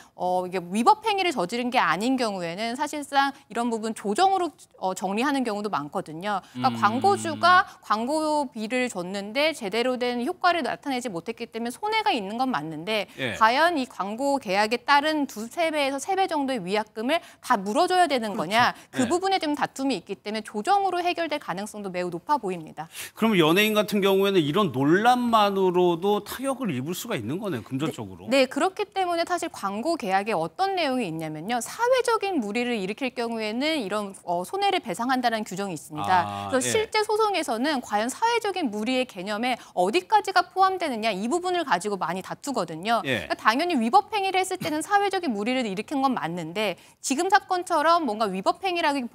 이게 위법 행위를 저지른 게 아닌 경우에는 사실상 이런 부분 조정으로 정리하는 경우도 많거든요. 그러니까 광고주가 광고비를 줬는데 제대로 된 효과를 나타내지 못했기 때문에 손해가 있는 건 맞는데 예. 과연 이 광고 계약에 따른 2~3배에서 3배 정도의 위약금을 다 물어줘야 되는 거냐 그 예. 부분에 좀 다툼이 있기 때문에 조정으로 해결될 가능성도 매우 높아 보입니다. 그러면 연예인 같은 경우에는 이런 논란만으로도 타격을 입을 수가 있는 거네요. 금전적으로. 네, 그렇기 때문에 사실 광고 계약에 어떤 내용이 있냐면요. 사회적인 무리를 일으킬 경우에는 이런 손해를 배상한다는 규정이 있습니다. 그래서 예. 실제 소송에서는 과연 사회적인 무리의 개념에 어디까지가 포함되느냐 이 부분을 가지고 많이 다투거든요. 예. 그러니까 당연히 위법 행위를 했을 때는 사회적인 무리를 일으킨 건 맞는데 지금 사건처럼 뭔가 위법 행위라기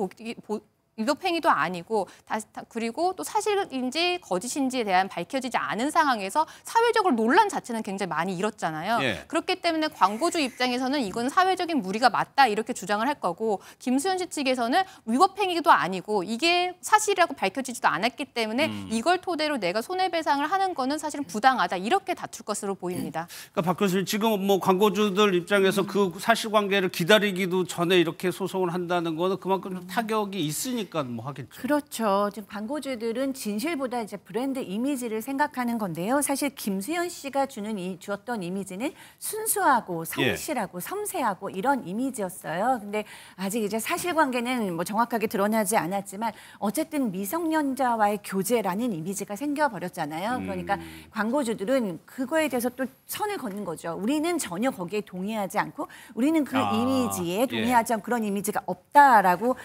위법 행위도 아니고 그리고 또 사실인지 거짓인지에 대한 밝혀지지 않은 상황에서 사회적으로 논란 자체는 굉장히 많이 일었잖아요. 예. 그렇기 때문에 광고주 입장에서는 이건 사회적인 무리가 맞다 이렇게 주장을 할 거고 김수현 씨 측에서는 위법 행위도 아니고 이게 사실이라고 밝혀지지도 않았기 때문에 이걸 토대로 내가 손해배상을 하는 거는 사실은 부당하다 이렇게 다툴 것으로 보입니다. 그러니까 박 교수님 지금 뭐 광고주들 입장에서 그 사실관계를 기다리기도 전에 이렇게 소송을 한다는 거는 그만큼 좀 타격이 있으니까 뭐 하겠죠. 그렇죠. 지금 광고주들은 진실보다 이제 브랜드 이미지를 생각하는 건데요. 사실 김수현 씨가 주었던 이미지는 순수하고 성실하고 섬세하고 이런 이미지였어요. 근데 아직 이제 사실관계는 뭐 정확하게 드러나지 않았지만 어쨌든 미성년자와의 교제라는 이미지가 생겨버렸잖아요. 그러니까 광고주들은 그거에 대해서 또 선을 걷는 거죠. 우리는 전혀 거기에 동의하지 않고 우리는 그 이미지에 동의하지 않고 그런 이미지가 없다라고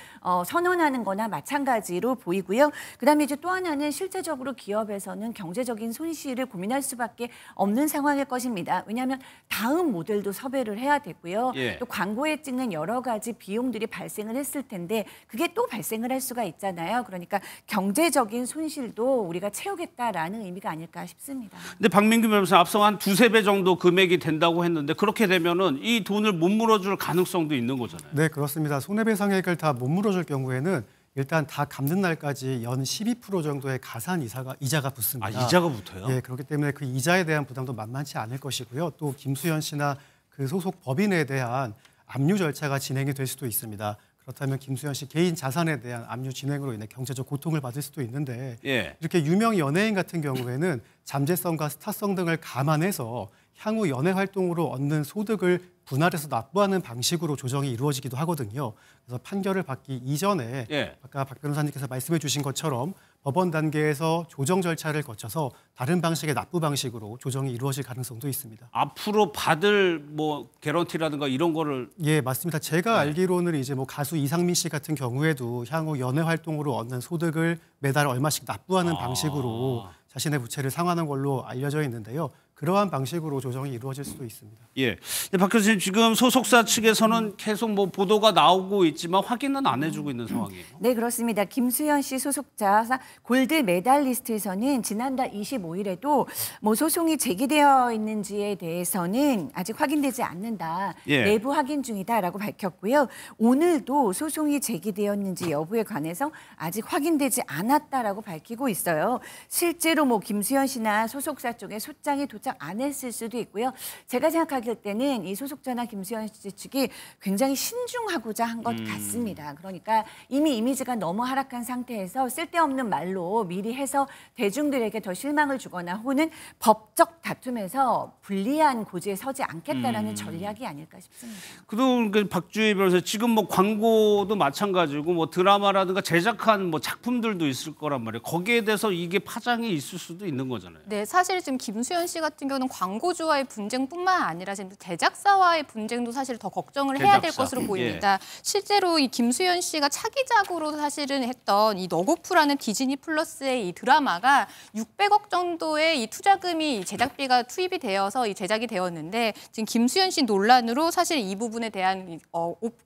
선언하는 건 거나 마찬가지로 보이고요. 그다음에 이제 또 하나는 실제적으로 기업에서는 경제적인 손실을 고민할 수밖에 없는 상황일 것입니다. 왜냐하면 다음 모델도 섭외를 해야 되고요. 예. 또 광고에 찍는 여러 가지 비용들이 발생을 했을 텐데 그게 또 발생을 할 수가 있잖아요. 그러니까 경제적인 손실도 우리가 채우겠다라는 의미가 아닐까 싶습니다. 근데 박민규 변호사 앞서 한 2~3배 정도 금액이 된다고 했는데 그렇게 되면은 이 돈을 못 물어줄 가능성도 있는 거잖아요. 네, 그렇습니다. 손해배상액을 다 못 물어줄 경우에는 일단 다 갚는 날까지 연 12% 정도의 가산 이자가 붙습니다. 아, 이자가 붙어요? 네, 그렇기 때문에 그 이자에 대한 부담도 만만치 않을 것이고요. 또 김수현 씨나 그 소속 법인에 대한 압류 절차가 진행이 될 수도 있습니다. 그렇다면 김수현 씨 개인 자산에 대한 압류 진행으로 인해 경제적 고통을 받을 수도 있는데 예. 이렇게 유명 연예인 같은 경우에는 잠재성과 스타성 등을 감안해서 향후 연예 활동으로 얻는 소득을 분할해서 납부하는 방식으로 조정이 이루어지기도 하거든요. 그래서 판결을 받기 이전에 예. 아까 박 변호사님께서 말씀해 주신 것처럼 법원 단계에서 조정 절차를 거쳐서 다른 방식의 납부 방식으로 조정이 이루어질 가능성도 있습니다. 앞으로 받을 뭐 개런티라든가 이런 거를 예, 맞습니다. 제가 알기로는 이제 뭐 가수 이상민 씨 같은 경우에도 향후 연예 활동으로 얻는 소득을 매달 얼마씩 납부하는 방식으로 자신의 부채를 상환한 걸로 알려져 있는데요. 그러한 방식으로 조정이 이루어질 수도 있습니다. 예. 박 교수님 지금 소속사 측에서는 계속 뭐 보도가 나오고 있지만 확인은 안 해주고 있는 상황이에요. 네, 그렇습니다. 김수현 씨 소속자 골드 메달리스트에서는 지난달 25일에도 뭐 소송이 제기되어 있는지에 대해서는 아직 확인되지 않는다. 예. 내부 확인 중이다라고 밝혔고요. 오늘도 소송이 제기되었는지 여부에 관해서 아직 확인되지 않았다라고 밝히고 있어요. 실제로 뭐 김수현 씨나 소속사 쪽에 소장이 도착 안 했을 수도 있고요. 제가 생각할 때는 이 소속자나 김수현 씨 측이 굉장히 신중하고자 한 것 같습니다. 그러니까 이미 이미지가 너무 하락한 상태에서 쓸데없는 말로 미리 해서 대중들에게 더 실망을 주거나 혹은 법적 다툼에서 불리한 고지에 서지 않겠다라는 전략이 아닐까 싶습니다. 그동 박주희 변호사 지금 뭐 광고도 마찬가지고 뭐 드라마라든가 제작한 뭐 작품들도 있을 거란 말이에요. 거기에 대해서 이게 파장이 있을 수도 있는 거잖아요. 네, 사실 지금 김수현 씨 같은 경우는 광고주와의 분쟁뿐만 아니라 지금 제작사와의 분쟁도 사실 더 걱정을 해야 될 것으로 보입니다. 실제로 이 김수현 씨가 차기작으로 사실은 했던 이 너고프라는 디즈니 플러스의 이 드라마가 600억 정도의 이 투자금이 제작비가 투입이 되어서 이 제작이 되었는데 지금 김수현 씨 논란으로 사실 이 부분에 대한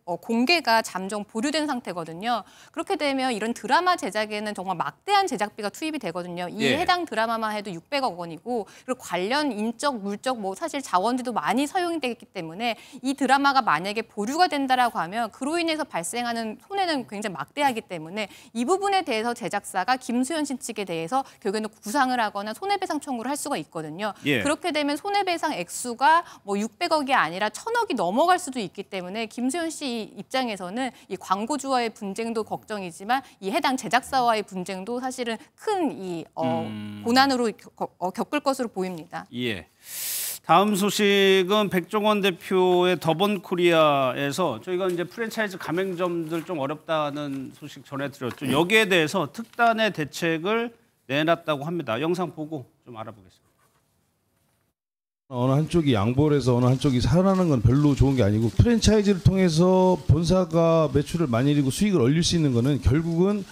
공개가 잠정 보류된 상태거든요. 그렇게 되면 이런 드라마 제작에는 정말 막대한 제작비가 투입이 되거든요. 이 해당 드라마만 해도 600억 원이고 그리고 관련 인적, 물적 뭐 사실 자원들도 많이 사용이 되기 때문에 이 드라마가 만약에 보류가 된다라고 하면 그로 인해서 발생하는 손해는 굉장히 막대하기 때문에 이 부분에 대해서 제작사가 김수현 씨 측에 대해서 결국에는 구상을 하거나 손해배상 청구를 할 수가 있거든요. 그렇게 되면 손해배상 액수가 뭐 600억이 아니라 1000억이 넘어갈 수도 있기 때문에 김수현 씨 입장에서는 이 광고주와의 분쟁도 걱정이지만 이 해당 제작사와의 분쟁도 사실은 큰 이 고난으로 겪을 것으로 보입니다. 예. 다음 소식은 백종원 대표의 더본코리아에서 저희가 이제 프랜차이즈 가맹점들 좀 어렵다는 소식 전해드렸죠. 여기에 대해서 특단의 대책을 내놨다고 합니다. 영상 보고 좀 알아보겠습니다. 어느 한쪽이 양보를 해서 어느 한쪽이 살아나는 건 별로 좋은 게 아니고 프랜차이즈를 통해서 본사가 매출을 많이 내고 수익을 올릴 수 있는 거는 결국은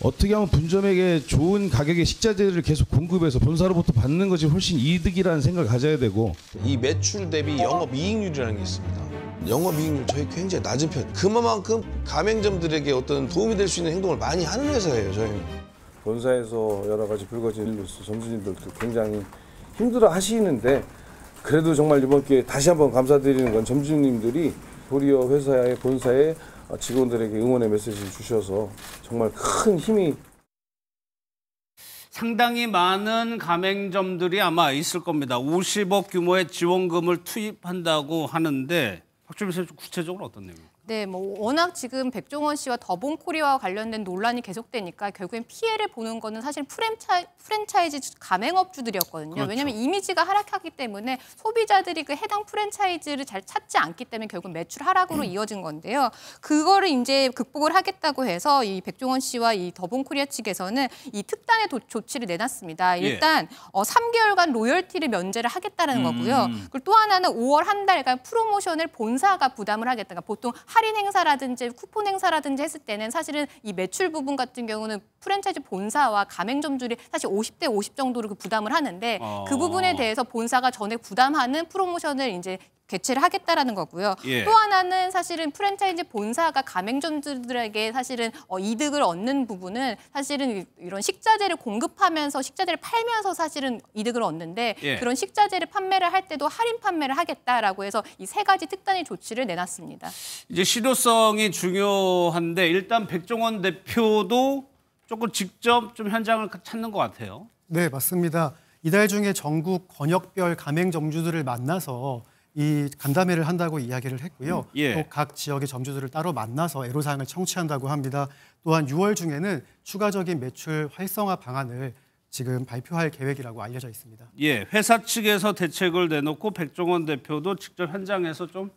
어떻게 하면 분점에게 좋은 가격의 식자재를 계속 공급해서 본사로부터 받는 것이 훨씬 이득이라는 생각을 가져야 되고 이 매출 대비 영업이익률이라는 게 있습니다. 영업이익률 저희 굉장히 낮은 편. 그만큼 가맹점들에게 어떤 도움이 될 수 있는 행동을 많이 하는 회사예요. 저희는. 본사에서 여러 가지 불거진 일로서 점주님들도 굉장히 힘들어 하시는데 그래도 정말 이번 기회에 다시 한번 감사드리는 건 점주님들이 도리어 회사의 본사에 직원들에게 응원의 메시지를 주셔서 정말 큰 힘이 상당히 많은 가맹점들이 아마 있을 겁니다. 50억 규모의 지원금을 투입한다고 하는데 박주민 선생님 구체적으로 어떤 내용입니까? 네, 뭐 워낙 지금 백종원 씨와 더본코리아와 관련된 논란이 계속되니까 결국엔 피해를 보는 거는 사실 프랜차이즈 가맹업주들이었거든요. 그렇죠. 왜냐하면 이미지가 하락하기 때문에 소비자들이 그 해당 프랜차이즈를 잘 찾지 않기 때문에 결국 매출 하락으로 이어진 건데요. 그거를 이제 극복을 하겠다고 해서 이 백종원 씨와 이 더본코리아 측에서는 이 특단의 조치를 내놨습니다. 일단 3개월간 로열티를 면제를 하겠다는 거고요. 그리고 또 하나는 5월 한 달간 프로모션을 본사가 부담을 하겠다. 그러니까 보통 할인 행사라든지 쿠폰 행사라든지 했을 때는 사실은 이 매출 부분 같은 경우는 프랜차이즈 본사와 가맹점주들이 사실 50대 50 정도로 그 부담을 하는데 그 부분에 대해서 본사가 전액 부담하는 프로모션을 이제 개최를 하겠다라는 거고요. 예. 또 하나는 사실은 프랜차이즈 본사가 가맹점주들에게 사실은 이득을 얻는 부분은 사실은 이런 식자재를 공급하면서 식자재를 팔면서 사실은 이득을 얻는데 예. 그런 식자재를 판매를 할 때도 할인 판매를 하겠다라고 해서 이 세 가지 특단의 조치를 내놨습니다. 이제 실효성이 중요한데 일단 백종원 대표도 조금 직접 좀 현장을 찾는 것 같아요. 네, 맞습니다. 이달 중에 전국 권역별 가맹점주들을 만나서 이 간담회를 한다고 이야기를 했고요. 예. 또 각 지역의 점주들을 따로 만나서 애로사항을 청취한다고 합니다. 또한 6월 중에는 추가적인 매출 활성화 방안을 지금 발표할 계획이라고 알려져 있습니다. 예, 회사 측에서 대책을 내놓고 백종원 대표도 직접 현장에서 좀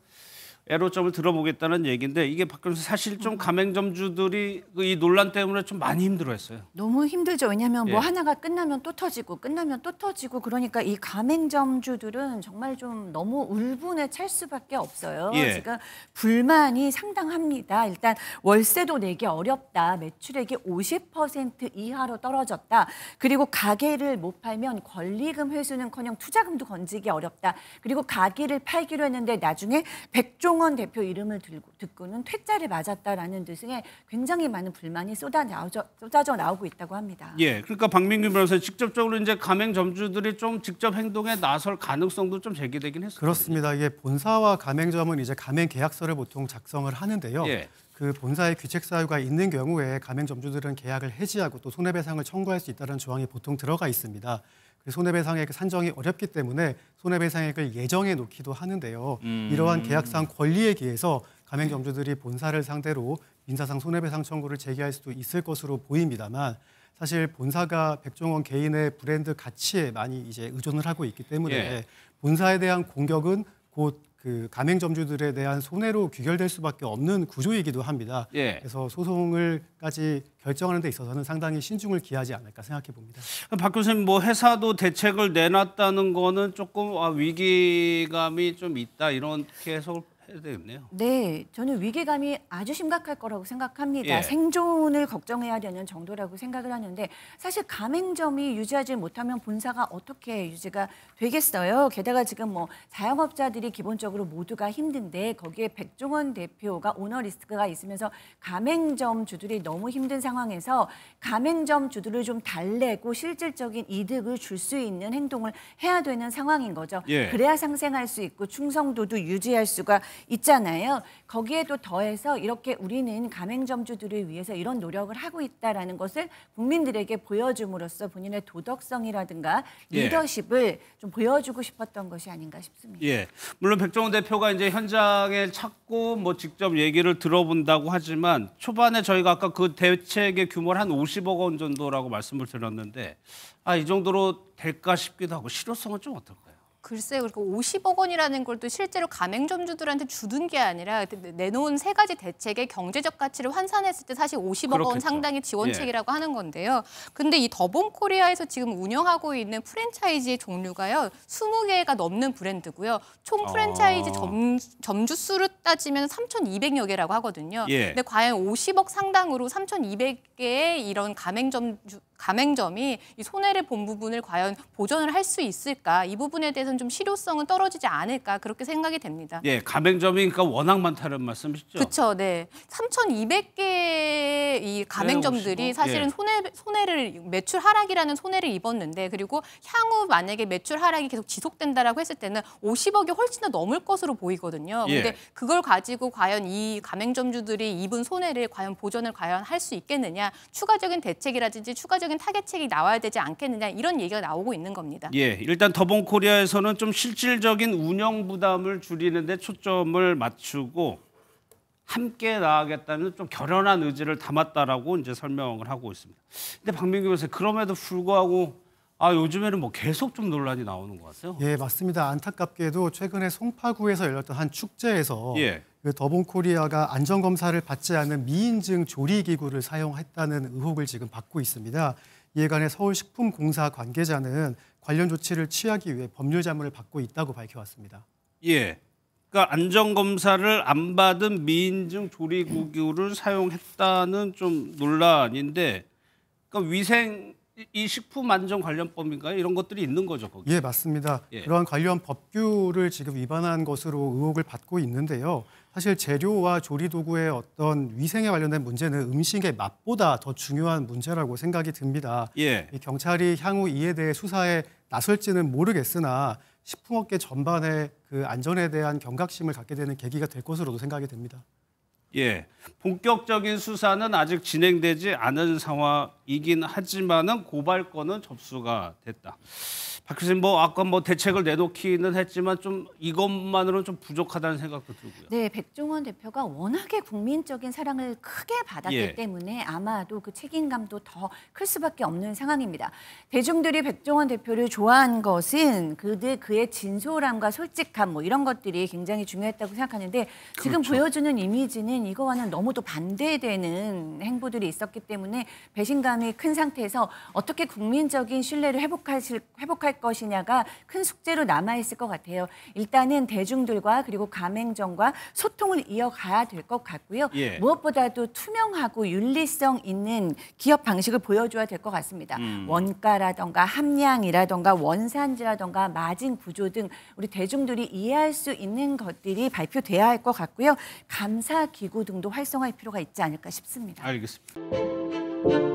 애로점을 들어보겠다는 얘기인데 이게 박 교수 사실 좀 가맹점주들이 이 논란 때문에 좀 많이 힘들어했어요. 너무 힘들죠. 왜냐하면 예. 뭐 하나가 끝나면 또 터지고 끝나면 또 터지고 그러니까 이 가맹점주들은 정말 좀 너무 울분에 찰 수밖에 없어요. 예. 지금 불만이 상당합니다. 일단 월세도 내기 어렵다. 매출액이 50% 이하로 떨어졌다. 그리고 가게를 못 팔면 권리금 회수는커녕 투자금도 건지기 어렵다. 그리고 가게를 팔기로 했는데 나중에 백종원 대표 이름을 듣고는 퇴짜를 맞았다라는 등의 굉장히 많은 불만이 쏟아져 나오고 있다고 합니다. 예, 그러니까 박민규 변호사 직접적으로 이제 가맹점주들이 좀 직접 행동에 나설 가능성도 좀 제기되긴 했습니다. 그렇습니다. 이게 본사와 가맹점은 이제 가맹 계약서를 보통 작성을 하는데요. 예. 그 본사의 귀책 사유가 있는 경우에 가맹점주들은 계약을 해지하고 또 손해배상을 청구할 수 있다는 조항이 보통 들어가 있습니다. 손해배상액 산정이 어렵기 때문에 손해배상액을 예정해 놓기도 하는데요. 이러한 계약상 권리에 기해서 가맹점주들이 본사를 상대로 민사상 손해배상 청구를 제기할 수도 있을 것으로 보입니다만 사실 본사가 백종원 개인의 브랜드 가치에 많이 이제 의존을 하고 있기 때문에 예. 본사에 대한 공격은 곧 그 가맹점주들에 대한 손해로 귀결될 수밖에 없는 구조이기도 합니다. 예. 그래서 소송을까지 결정하는 데 있어서는 상당히 신중을 기하지 않을까 생각해 봅니다. 박 교수님, 뭐 회사도 대책을 내놨다는 거는 조금 위기감이 좀 있다 이렇게 해석을 해야 되겠네요. 네, 저는 위기감이 아주 심각할 거라고 생각합니다. 예. 생존을 걱정해야 되는 정도라고 생각을 하는데 사실 가맹점이 유지하지 못하면 본사가 어떻게 유지가 되겠어요. 게다가 지금 뭐 자영업자들이 기본적으로 모두가 힘든데 거기에 백종원 대표가 오너 리스크가 있으면서 가맹점 주들이 너무 힘든 상황에서 가맹점 주들을 좀 달래고 실질적인 이득을 줄 수 있는 행동을 해야 되는 상황인 거죠. 예. 그래야 상생할 수 있고 충성도도 유지할 수가 있잖아요. 거기에도 더해서 이렇게 우리는 가맹점주들을 위해서 이런 노력을 하고 있다라는 것을 국민들에게 보여줌으로써 본인의 도덕성이라든가 예. 리더십을 좀 보여주고 싶었던 것이 아닌가 싶습니다. 예, 물론 백종원 대표가 이제 현장에 찾고 뭐 직접 얘기를 들어본다고 하지만 초반에 저희가 아까 그 대책의 규모를 한 50억 원 정도라고 말씀을 드렸는데 이 정도로 될까 싶기도 하고 실효성은 좀 어떨까요? 글쎄요, 그리고 50억 원이라는 걸 또 실제로 가맹점주들한테 주는 게 아니라 내놓은 세 가지 대책의 경제적 가치를 환산했을 때 사실 50억 그렇겠죠. 원 상당의 지원책이라고 예. 하는 건데요. 근데 이 더본코리아에서 지금 운영하고 있는 프랜차이즈의 종류가요, 20개가 넘는 브랜드고요. 총 프랜차이즈 점주 수를 따지면 3,200여 개라고 하거든요. 예. 근데 과연 50억 상당으로 3,200개의 이런 가맹점이 이 손해를 본 부분을 과연 보전을 할 수 있을까? 이 부분에 대해서는 좀 실효성은 떨어지지 않을까 그렇게 생각이 됩니다. 예, 가맹점이 그러니까 워낙 많다는 말씀이시죠? 그렇죠, 네. 3,200개의 이 가맹점들이 네, 사실은 예. 손해를 매출 하락이라는 손해를 입었는데 그리고 향후 만약에 매출 하락이 계속 지속된다라고 했을 때는 50억이 훨씬 더 넘을 것으로 보이거든요. 예. 근데 그걸 가지고 과연 이 가맹점주들이 입은 손해를 과연 보전을 과연 할 수 있겠느냐? 추가적인 대책이라든지 추가적인 타겟책이 나와야 되지 않겠느냐? 이런 얘기가 나오고 있는 겁니다. 예, 일단 더본코리아에서는 좀 실질적인 운영 부담을 줄이는 데 초점을 맞추고 함께 나아가겠다는 좀 결연한 의지를 담았다라고 이제 설명을 하고 있습니다. 근데 박민규 변호사, 그럼에도 불구하고 요즘에는 뭐 계속 좀 논란이 나오는 것 같아요. 예, 맞습니다. 안타깝게도 최근에 송파구에서 열렸던 한 축제에서 예. 그 더본코리아가 안전검사를 받지 않은 미인증 조리기구를 사용했다는 의혹을 지금 받고 있습니다. 이에 관해 서울식품공사 관계자는 관련 조치를 취하기 위해 법률 자문을 받고 있다고 밝혀왔습니다. 예. 그러니까 안전검사를 안 받은 미인증 조리구기를 사용했다는 좀 논란인데, 그러니까 위생 이 식품안전관련법인가요? 이런 것들이 있는 거죠, 거기? 예, 맞습니다. 예. 그러한 관련 법규를 지금 위반한 것으로 의혹을 받고 있는데요. 사실 재료와 조리도구의 어떤 위생에 관련된 문제는 음식의 맛보다 더 중요한 문제라고 생각이 듭니다. 예. 이 경찰이 향후 이에 대해 수사에 나설지는 모르겠으나 식품업계 전반의 그 안전에 대한 경각심을 갖게 되는 계기가 될 것으로도 생각이 됩니다. 예, 본격적인 수사는 아직 진행되지 않은 상황이긴 하지만은 고발건은 접수가 됐다. 박 교수님, 아까 대책을 내놓기는 했지만 좀 이것만으로는 좀 부족하다는 생각도 들고요. 네, 백종원 대표가 워낙에 국민적인 사랑을 크게 받았기 예. 때문에 아마도 그 책임감도 더 클 수밖에 없는 상황입니다. 대중들이 백종원 대표를 좋아한 것은 그의 진솔함과 솔직함 이런 것들이 굉장히 중요했다고 생각하는데 지금 그렇죠. 보여주는 이미지는 이거와는 너무도 반대되는 행보들이 있었기 때문에 배신감이 큰 상태에서 어떻게 국민적인 신뢰를 회복할 것이냐가 큰 숙제로 남아있을 것 같아요. 일단은 대중들과 그리고 가맹점과 소통을 이어가야 될 것 같고요. 예. 무엇보다도 투명하고 윤리성 있는 기업 방식을 보여줘야 될 것 같습니다. 원가라던가 함량이라던가 원산지라던가 마진 구조 등 우리 대중들이 이해할 수 있는 것들이 발표돼야 할 것 같고요. 감사기구 등도 활성화할 필요가 있지 않을까 싶습니다. 알겠습니다.